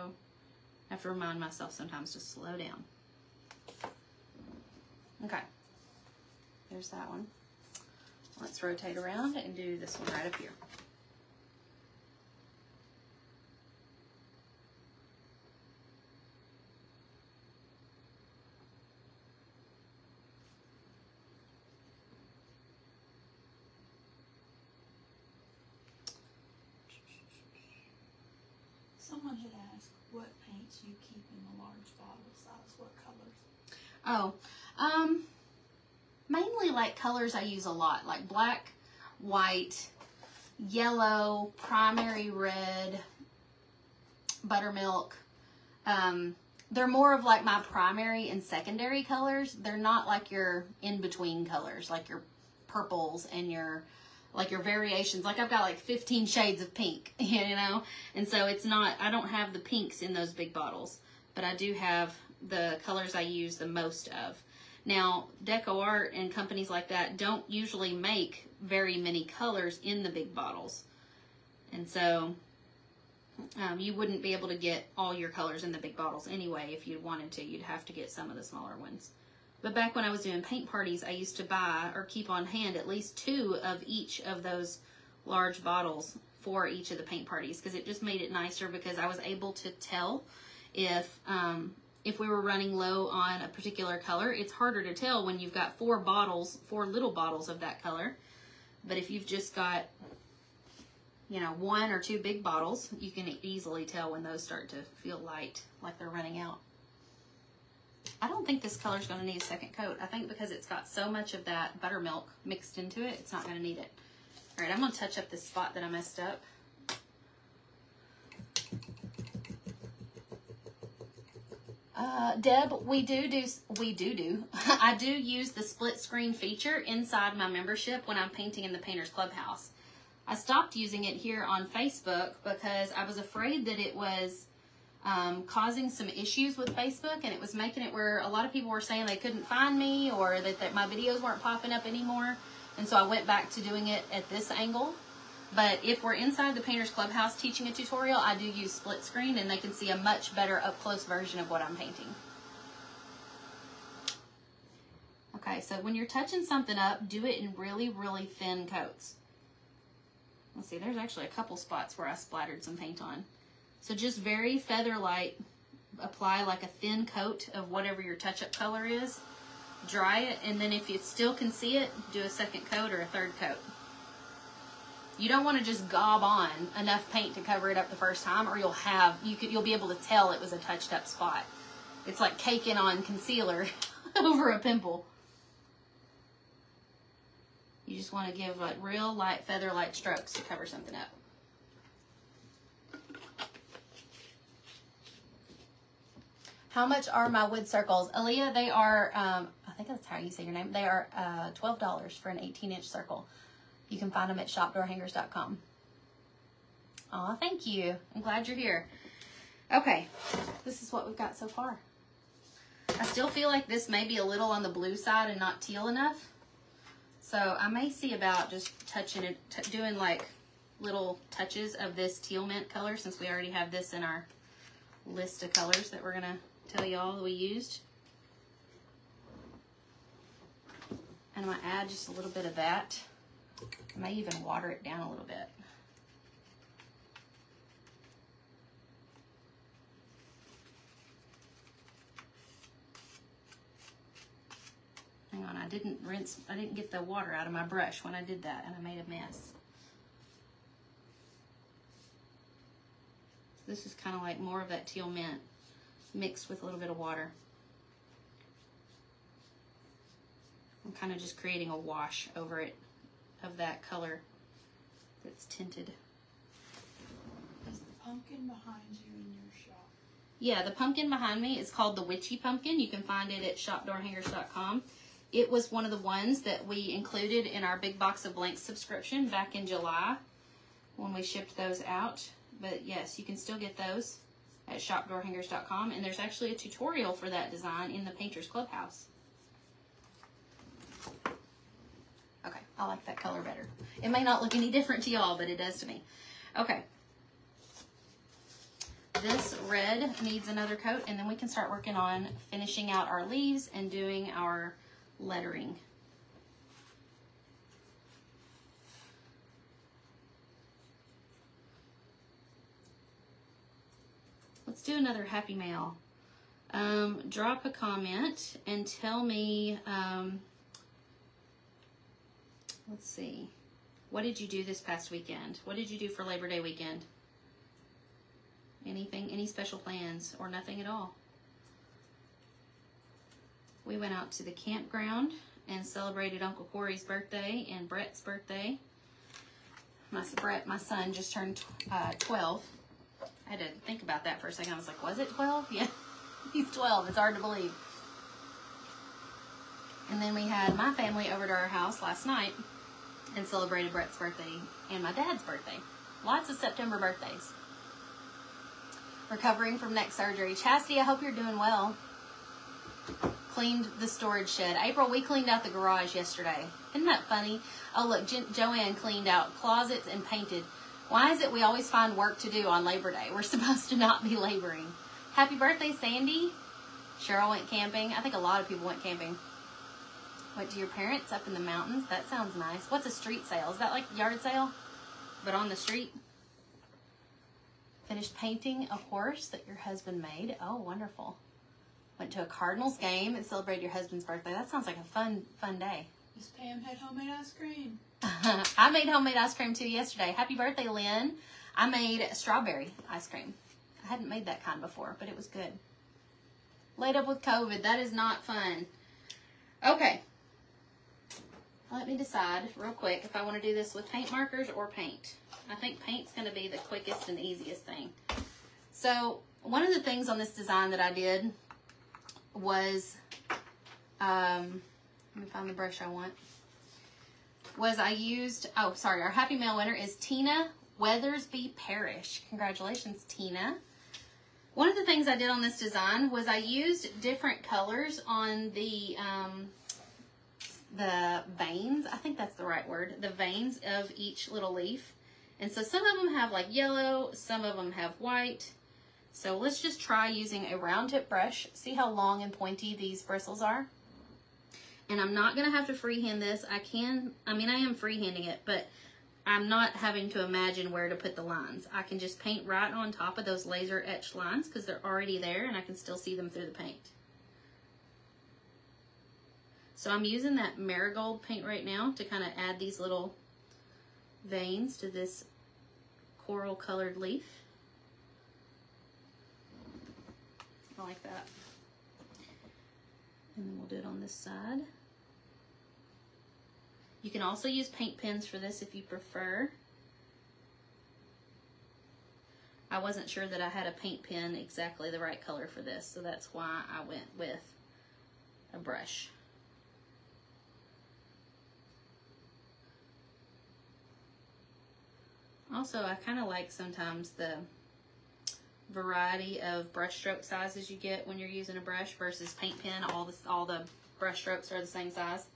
A: I have to remind myself sometimes to slow down. Okay, there's that one. Let's rotate around and do this one right up here.
B: Someone had asked what paints you keep in the large bottle size, what colors?
A: Oh, mainly like colors I use a lot, like black, white, yellow, primary red, buttermilk. They're more of like my primary and secondary colors. They're not like your in-between colors, like your purples and your variations. Like I've got like 15 shades of pink, you know? And so it's not, I don't have the pinks in those big bottles, but I do have the colors I use the most of. Now, Decor and companies like that don't usually make very many colors in the big bottles. And so you wouldn't be able to get all your colors in the big bottles anyway. If you wanted to, you'd have to get some of the smaller ones. But back when I was doing paint parties, I used to buy or keep on hand at least 2 of each of those large bottles for each of the paint parties, because it just made it nicer, because I was able to tell if we were running low on a particular color. It's harder to tell when you've got 4 little bottles of that color. But if you've just got, you know, 1 or 2 big bottles, you can easily tell when those start to feel light, like they're running out. I don't think this color is going to need a second coat. I think because it's got so much of that buttermilk mixed into it, it's not going to need it. All right, I'm going to touch up this spot that I messed up. Deb, I do use the split screen feature inside my membership when I'm painting in the Painters Clubhouse. I stopped using it here on Facebook because I was afraid that it was causing some issues with Facebook, and it was making it where a lot of people were saying they couldn't find me, or that my videos weren't popping up anymore. And so I went back to doing it at this angle. But if we're inside the Painters Clubhouse teaching a tutorial, I do use split screen, and they can see a much better up close version of what I'm painting. Okay, so when you're touching something up, do it in really, really thin coats. Let's see, there's actually a couple spots where I splattered some paint on. So just very feather light, apply like a thin coat of whatever your touch-up color is. Dry it, and then if you still can see it, do a second coat or a third coat. You don't want to just gob on enough paint to cover it up the first time, or you'll be able to tell it was a touched up spot. It's like caking on concealer over a pimple. You just want to give like real light feather light strokes to cover something up. How much are my wood circles? Aaliyah, they are, I think that's how you say your name. They are $12 for an 18-inch circle. You can find them at shopdoorhangers.com. Aw, thank you. I'm glad you're here. Okay, this is what we've got so far. I still feel like this may be a little on the blue side and not teal enough. So I may see about just touching it, doing like little touches of this teal mint color, since we already have this in our list of colors that we're going to tell y'all we used. And I'm going to add just a little bit of that. I may even water it down a little bit. Hang on, I didn't get the water out of my brush when I did that, and I made a mess. This is kind of like more of that teal mint mixed with a little bit of water. I'm kind of just creating a wash over it of that color that's tinted.
B: Is the pumpkin behind you in your shop?
A: Yeah, the pumpkin behind me is called the Witchy Pumpkin. You can find it at shopdoorhangers.com. It was one of the ones that we included in our big box of blanks subscription back in July when we shipped those out. But yes, you can still get those at shopdoorhangers.com, and there's actually a tutorial for that design in the Painters Clubhouse. Okay, I like that color better. It may not look any different to y'all, but it does to me. Okay. This red needs another coat, and then we can start working on finishing out our leaves and doing our lettering. Let's do another happy mail. Drop a comment and tell me, let's see, what did you do this past weekend? What did you do for Labor Day weekend? Anything, any special plans, or nothing at all? We went out to the campground and celebrated Uncle Corey's birthday and Brett's birthday. My son just turned 12. I had to think about that for a second. I was like, was it 12? Yeah, he's 12. It's hard to believe. And then we had my family over to our house last night and celebrated Brett's birthday and my dad's birthday. Lots of September birthdays. Recovering from neck surgery. Chastity, I hope you're doing well. Cleaned the storage shed. April, we cleaned out the garage yesterday. Isn't that funny? Oh, look, Joanne cleaned out closets and painted. Why is it we always find work to do on Labor Day? We're supposed to not be laboring. Happy birthday, Sandy. Cheryl went camping. I think a lot of people went camping. Went to your parents up in the mountains. That sounds nice. What's a street sale? Is that like a yard sale, but on the street? Finished painting a horse that your husband made. Oh, wonderful. Went to a Cardinals game and celebrated your husband's birthday. That sounds like a fun day.
B: Miss Pam had homemade ice cream.
A: I made homemade ice cream too yesterday. Happy birthday, Lynn. I made strawberry ice cream. I hadn't made that kind before, but it was good. Laid up with COVID. That is not fun. Okay. Let me decide real quick if I want to do this with paint markers or paint. I think paint's going to be the quickest and easiest thing. So one of the things on this design that I did was, let me find the brush I want, was I used, oh, sorry, our Happy Mail winner is Tina Weathersby Parrish. Congratulations, Tina. One of the things I did on this design was I used different colors on the veins, I think that's the right word, the veins of each little leaf. And so some of them have like yellow, some of them have white. So let's just try using a round tip brush. See how long and pointy these bristles are? And I'm not gonna have to freehand this. I am freehanding it, but I'm not having to imagine where to put the lines. I can just paint right on top of those laser etched lines because they're already there and I can still see them through the paint. So I'm using that marigold paint right now to kind of add these little veins to this coral colored leaf. I like that. And then we'll do it on this side. You can also use paint pens for this if you prefer. I wasn't sure that I had a paint pen exactly the right color for this, so that's why I went with a brush. Also, I kind of like sometimes the variety of brush stroke sizes you get when you're using a brush versus paint pen. All the brush strokes are the same size.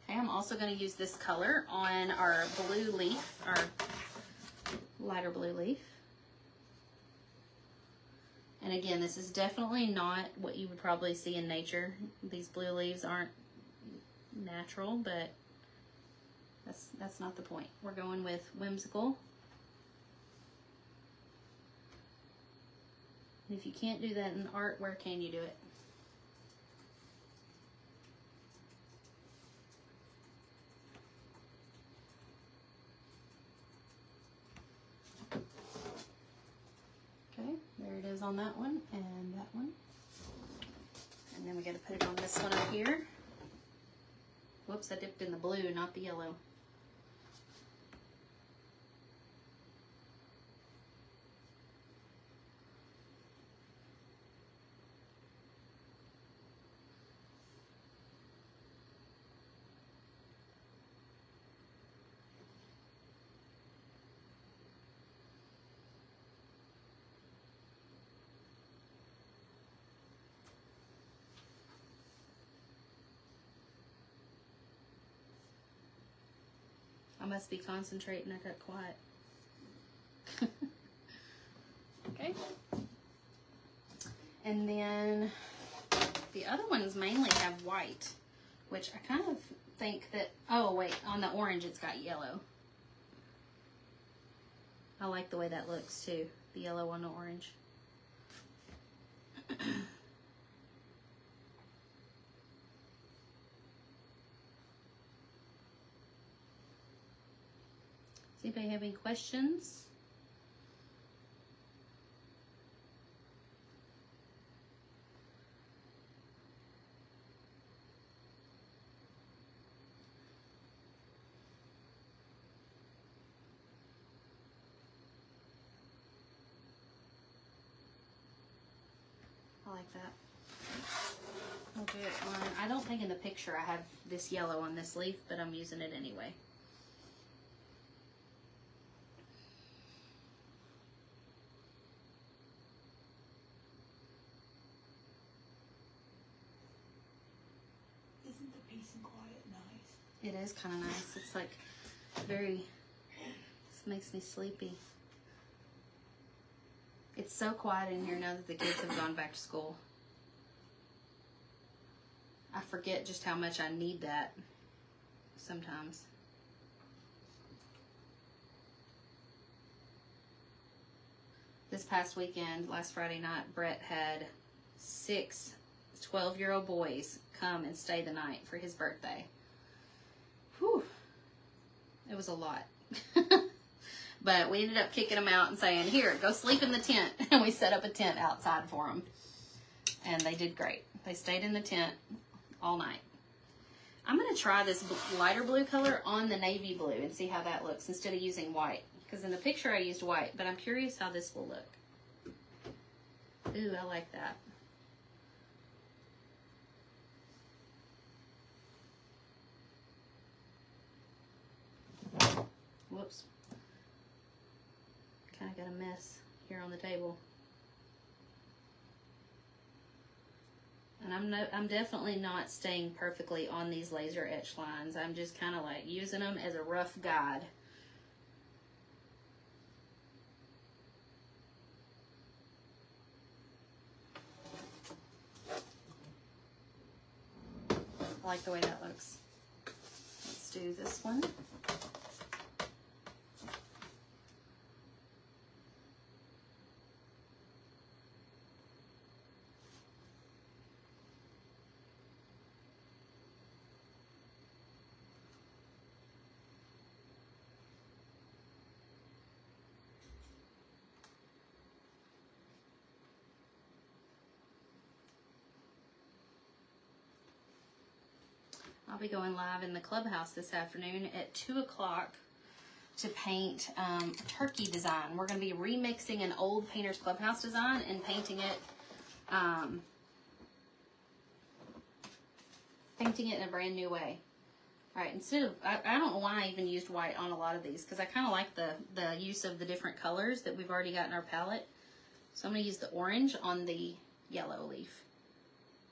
A: Okay, I'm also going to use this color on our blue leaf, our lighter blue leaf. And again, this is definitely not what you would probably see in nature. These blue leaves aren't natural, but that's not the point. We're going with whimsical. And if you can't do that in art, where can you do it? Okay, there it is on that one and that one. And then we got to put it on this one up here. Whoops, I dipped in the blue, not the yellow. must be concentrating. I got quiet. Okay. And then the other ones mainly have white, which I kind of think that, oh wait, on the orange it's got yellow. I like the way that looks too, the yellow on the orange. Does anybody have any questions? I like that. I'll do it on, I don't think in the picture I have this yellow on this leaf, but I'm using it anyway.
B: Isn't the peace and quiet nice?
A: It is kind of nice. It's like very, this makes me sleepy. It's so quiet in here now that the kids have gone back to school. I forget just how much I need that sometimes. This past weekend, last Friday night, Brett had 6 12-year-old boys come and stay the night for his birthday. Whew. It was a lot. But we ended up kicking them out and saying, here, go sleep in the tent. And we set up a tent outside for them. And they did great. They stayed in the tent all night. I'm going to try this lighter blue color on the navy blue and see how that looks instead of using white. Because in the picture I used white, but I'm curious how this will look. Ooh, I like that. Whoops. Kind of got a mess here on the table. And I'm definitely not staying perfectly on these laser etch lines. I'm just kind of like using them as a rough guide. I like the way that looks. Let's do this one. I'll be going live in the clubhouse this afternoon at 2 o'clock to paint a turkey design. We're going to be remixing an old Painter's Clubhouse design and painting it in a brand new way. All right, instead of, I don't know why I even used white on a lot of these because I kind of like the use of the different colors that we've already got in our palette. So I'm going to use the orange on the yellow leaf.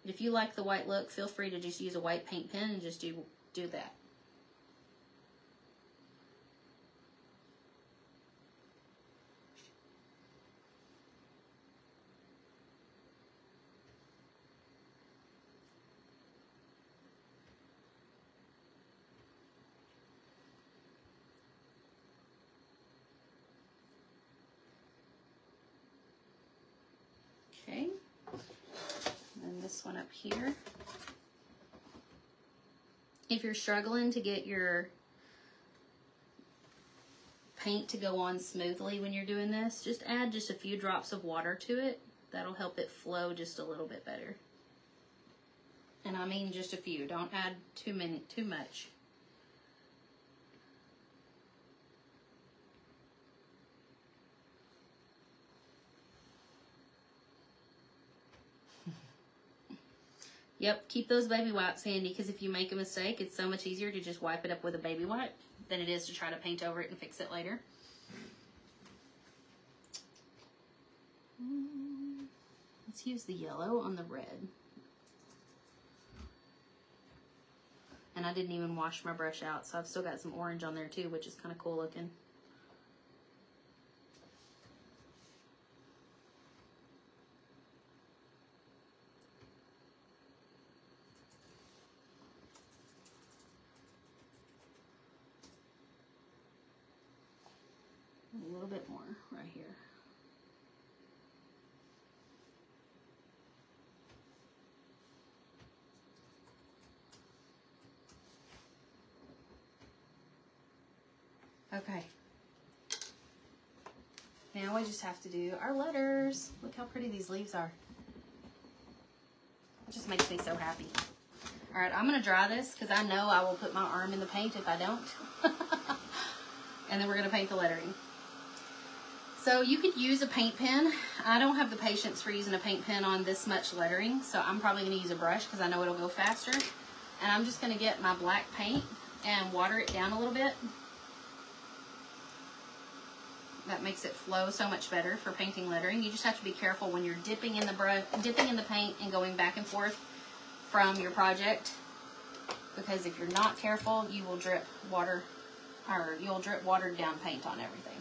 A: If you like the white look, feel free to just use a white paint pen and just do that. Okay. And this one up here. If you're struggling to get your paint to go on smoothly when you're doing this, just add just a few drops of water to it. That'll help it flow just a little bit better. And I mean just a few. Don't add too much. Yep, keep those baby wipes handy because if you make a mistake, it's so much easier to just wipe it up with a baby wipe than it is to try to paint over it and fix it later. Let's use the yellow on the red. And I didn't even wash my brush out, so I've still got some orange on there too, which is kind of cool looking. A little bit more right here. Okay. Now we just have to do our letters. Look how pretty these leaves are. It just makes me so happy. All right, I'm going to dry this because I know I will put my arm in the paint if I don't. And then we're going to paint the lettering. So you could use a paint pen. I don't have the patience for using a paint pen on this much lettering, so I'm probably going to use a brush because I know it'll go faster. And I'm just going to get my black paint and water it down a little bit. That makes it flow so much better for painting lettering. You just have to be careful when you're dipping in the brush, dipping in the paint and going back and forth from your project, because if you're not careful, you will drip water, or you'll drip watered down paint on everything.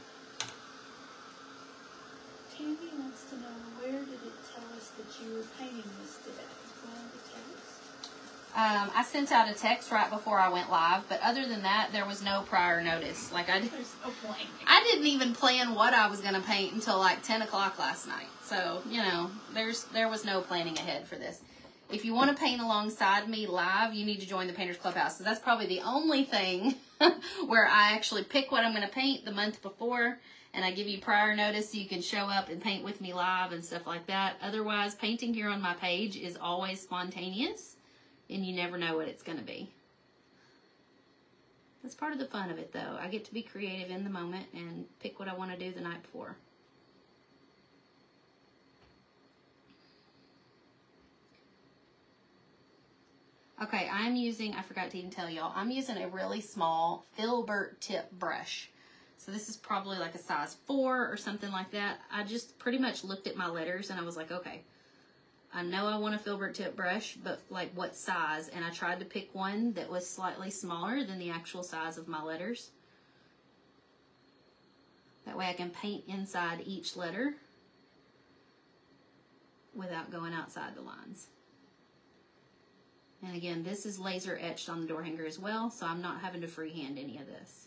B: Tammy wants to know, where did it tell us that you were painting this today? Well, the text.
A: I sent out a text right before I went live, but other than that, there was no prior notice. Like
B: There's no planning.
A: I didn't even plan what I was going to paint until like 10 o'clock last night. So, you know, there was no planning ahead for this. If you want to paint alongside me live, you need to join the Painters Clubhouse, because that's probably the only thing where I actually pick what I'm going to paint the month before, and I give you prior notice so you can show up and paint with me live and stuff like that. Otherwise, painting here on my page is always spontaneous, and you never know what it's going to be. That's part of the fun of it, though. I get to be creative in the moment and pick what I want to do the night before. Okay, I'm using, I forgot to even tell y'all, I'm using a really small filbert tip brush. So this is probably like a size 4 or something like that. I just pretty much looked at my letters and I was like, okay, I know I want a filbert tip brush, but like what size? And I tried to pick one that was slightly smaller than the actual size of my letters. That way I can paint inside each letter without going outside the lines. And again, this is laser etched on the door hanger as well, so I'm not having to freehand any of this.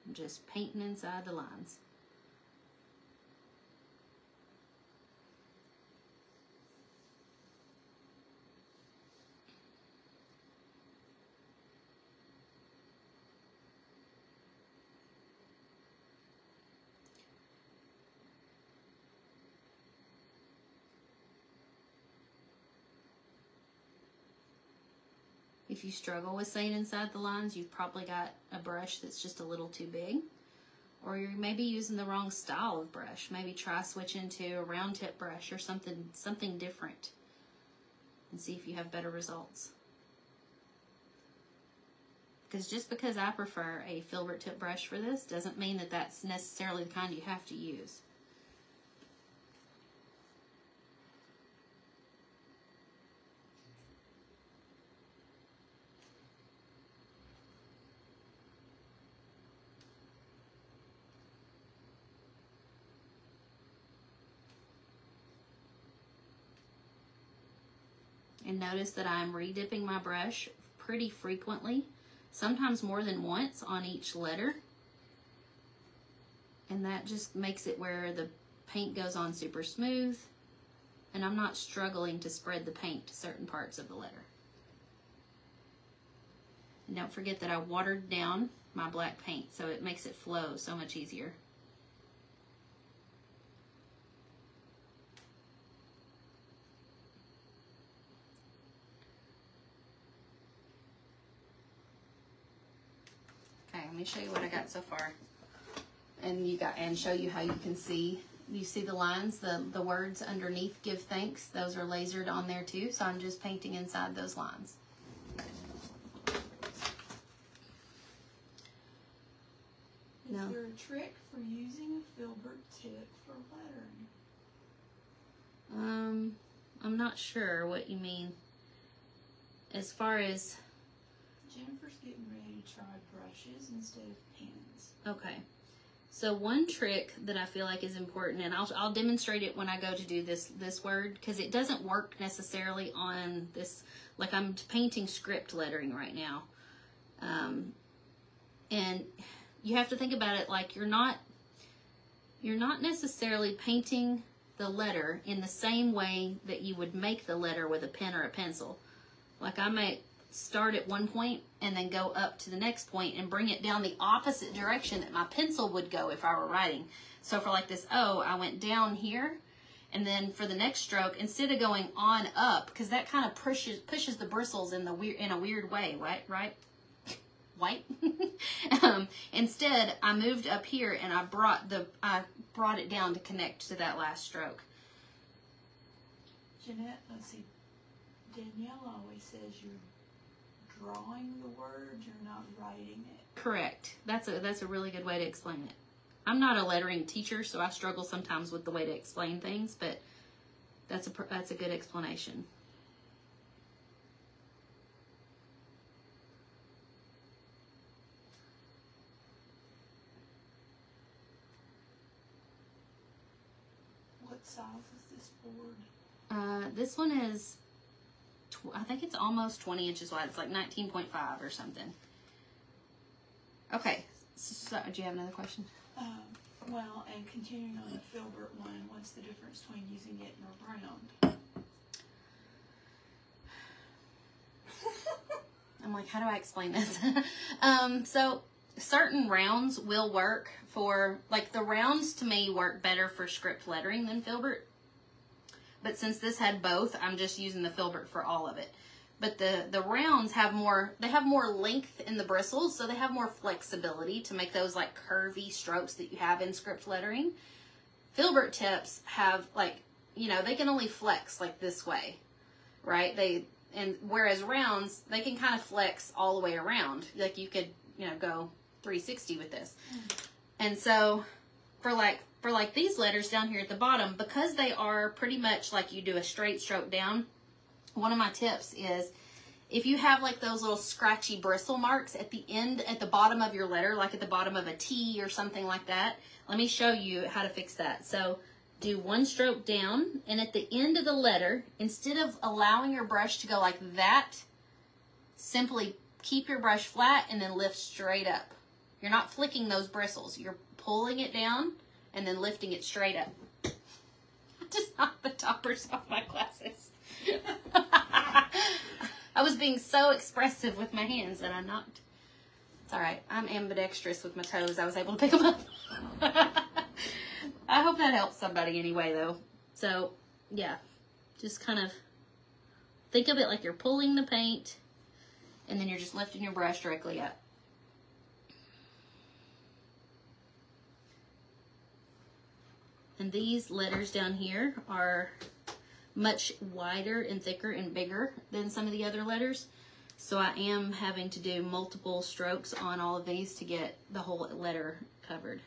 A: I'm just painting inside the lines. If you struggle with staying inside the lines, you've probably got a brush that's just a little too big. Or you're maybe using the wrong style of brush. Maybe try switching to a round tip brush or something different and see if you have better results. Because just because I prefer a filbert tip brush for this doesn't mean that that's necessarily the kind you have to use. And notice that I'm redipping my brush pretty frequently, sometimes more than once on each letter. And that just makes it where the paint goes on super smooth, and I'm not struggling to spread the paint to certain parts of the letter. And don't forget that I watered down my black paint, so it makes it flow so much easier. Okay, let me show you what I got so far. And show you how you can see. You see the lines, the words underneath give thanks. Those are lasered on there too, so I'm just painting inside those lines.
B: Is there a trick for using a filbert tip for lettering?
A: I'm not sure what you mean as far as...
B: Jennifer's getting ready to try brushes instead of pens.
A: Okay. So one trick that I feel like is important, and I'll demonstrate it when I go to do this word, because it doesn't work necessarily on this, like I'm painting script lettering right now. And you have to think about it like you're not necessarily painting the letter in the same way that you would make the letter with a pen or a pencil. Like I might start at one point and then go up to the next point and bring it down the opposite direction that my pencil would go if I were writing. So for like this O, I went down here, and then for the next stroke, instead of going on up, because that kind of pushes the bristles in a weird way, right? White. Instead, I moved up here and I brought it down to connect to that last stroke.
B: Jeanette, let's see. Danielle always says you're drawing the words, you're not writing it.
A: Correct. That's a really good way to explain it. I'm not a lettering teacher, so I struggle sometimes with the way to explain things, but that's a good explanation.
B: What size is this board?
A: This one is, I think it's almost 20 inches wide. It's like 19.5 or something. Okay, so do you have another question?
B: Well, and continuing on the filbert one, what's the difference between using it and a round?
A: I'm like, how do I explain this? So certain rounds will work for, like the rounds to me work better for script lettering than filbert. But since this had both, I'm just using the filbert for all of it. But the rounds have more length in the bristles, so they have more flexibility to make those like curvy strokes that you have in script lettering. Filbert tips have like, they can only flex like this way, right? And whereas rounds, they can kind of flex all the way around. Like you could, go 360 with this. And so for like these letters down here at the bottom, because they are pretty much like you do a straight stroke down, one of my tips is if you have like those little scratchy bristle marks at the end, at the bottom of your letter, like at the bottom of a T or something like that, let me show you how to fix that. So do one stroke down, and at the end of the letter, instead of allowing your brush to go like that, simply keep your brush flat and then lift straight up. You're not flicking those bristles. You're pulling it down and then lifting it straight up. I just knocked the toppers off my glasses. I was being so expressive with my hands that I knocked. It's all right. I'm ambidextrous with my toes. I was able to pick them up. I hope that helps somebody anyway, though. So, yeah. Just kind of think of it like you're pulling the paint, and then you're just lifting your brush directly up. And these letters down here are much wider and thicker and bigger than some of the other letters. So I am having to do multiple strokes on all of these to get the whole letter covered.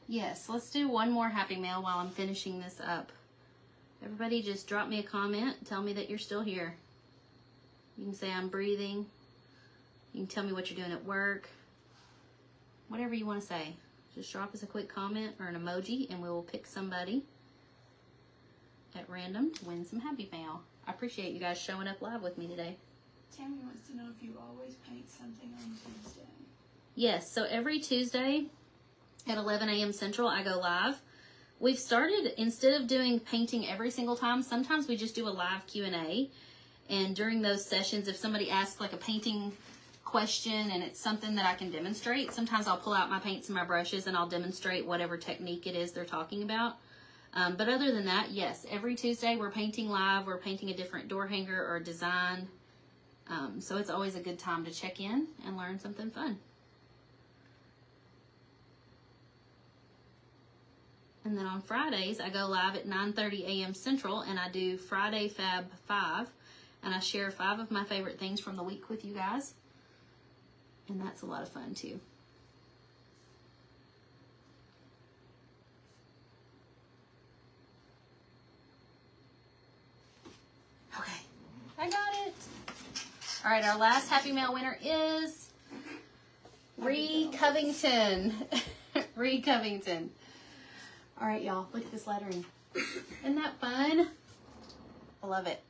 A: Yes, let's do one more happy mail while I'm finishing this up. Everybody just drop me a comment. Tell me that you're still here. You can say I'm breathing. You can tell me what you're doing at work. Whatever you want to say. Just drop us a quick comment or an emoji and we will pick somebody at random to win some happy mail. I appreciate you guys showing up live with me today.
B: Tammy wants to know if you always paint something on Tuesday.
A: Yes, so every Tuesday at 11 a.m. Central, I go live. We've started, instead of doing painting every single time, sometimes we just do a live Q&A. And during those sessions, if somebody asks like a painting question and it's something that I can demonstrate, sometimes I'll pull out my paints and my brushes and I'll demonstrate whatever technique it is they're talking about. But other than that, yes, every Tuesday we're painting live. We're painting a different door hanger or design. So it's always a good time to check in and learn something fun. And then on Fridays, I go live at 9:30 a.m. Central, and I do Friday Fab 5, and I share 5 of my favorite things from the week with you guys. And that's a lot of fun too. Okay, I got it. All right, our last Happy Mail winner is Ree Covington. Ree Covington. All right, y'all, look at this lettering. Isn't that fun? I love it.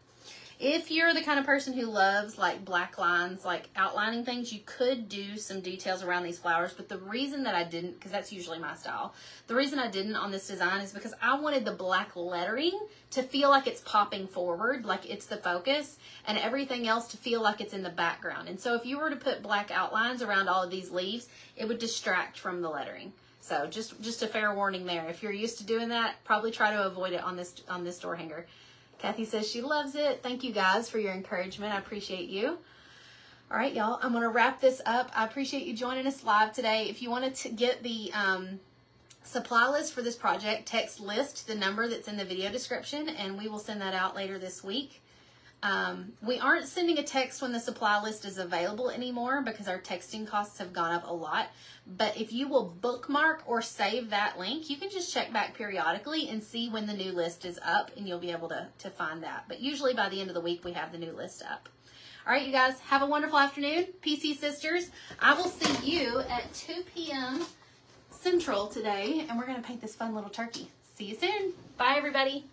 A: If you're the kind of person who loves like black lines, like outlining things, you could do some details around these flowers. But the reason that I didn't, because that's usually my style, the reason I didn't on this design is because I wanted the black lettering to feel like it's popping forward, like it's the focus, and everything else to feel like it's in the background. And so if you were to put black outlines around all of these leaves, it would distract from the lettering. So just a fair warning there. If you're used to doing that, probably try to avoid it on this door hanger. Kathy says she loves it. Thank you guys for your encouragement. I appreciate you. All right, y'all, I'm going to wrap this up. I appreciate you joining us live today. If you wanted to get the supply list for this project, text list the number that's in the video description, and we will send that out later this week. We aren't sending a text when the supply list is available anymore because our texting costs have gone up a lot. But if you will bookmark or save that link, you can just check back periodically and see when the new list is up, and you'll be able to find that. But usually by the end of the week, we have the new list up. All right, you guys, have a wonderful afternoon. PC Sisters, I will see you at 2 p.m. Central today, and we're going to paint this fun little turkey. See you soon. Bye, everybody.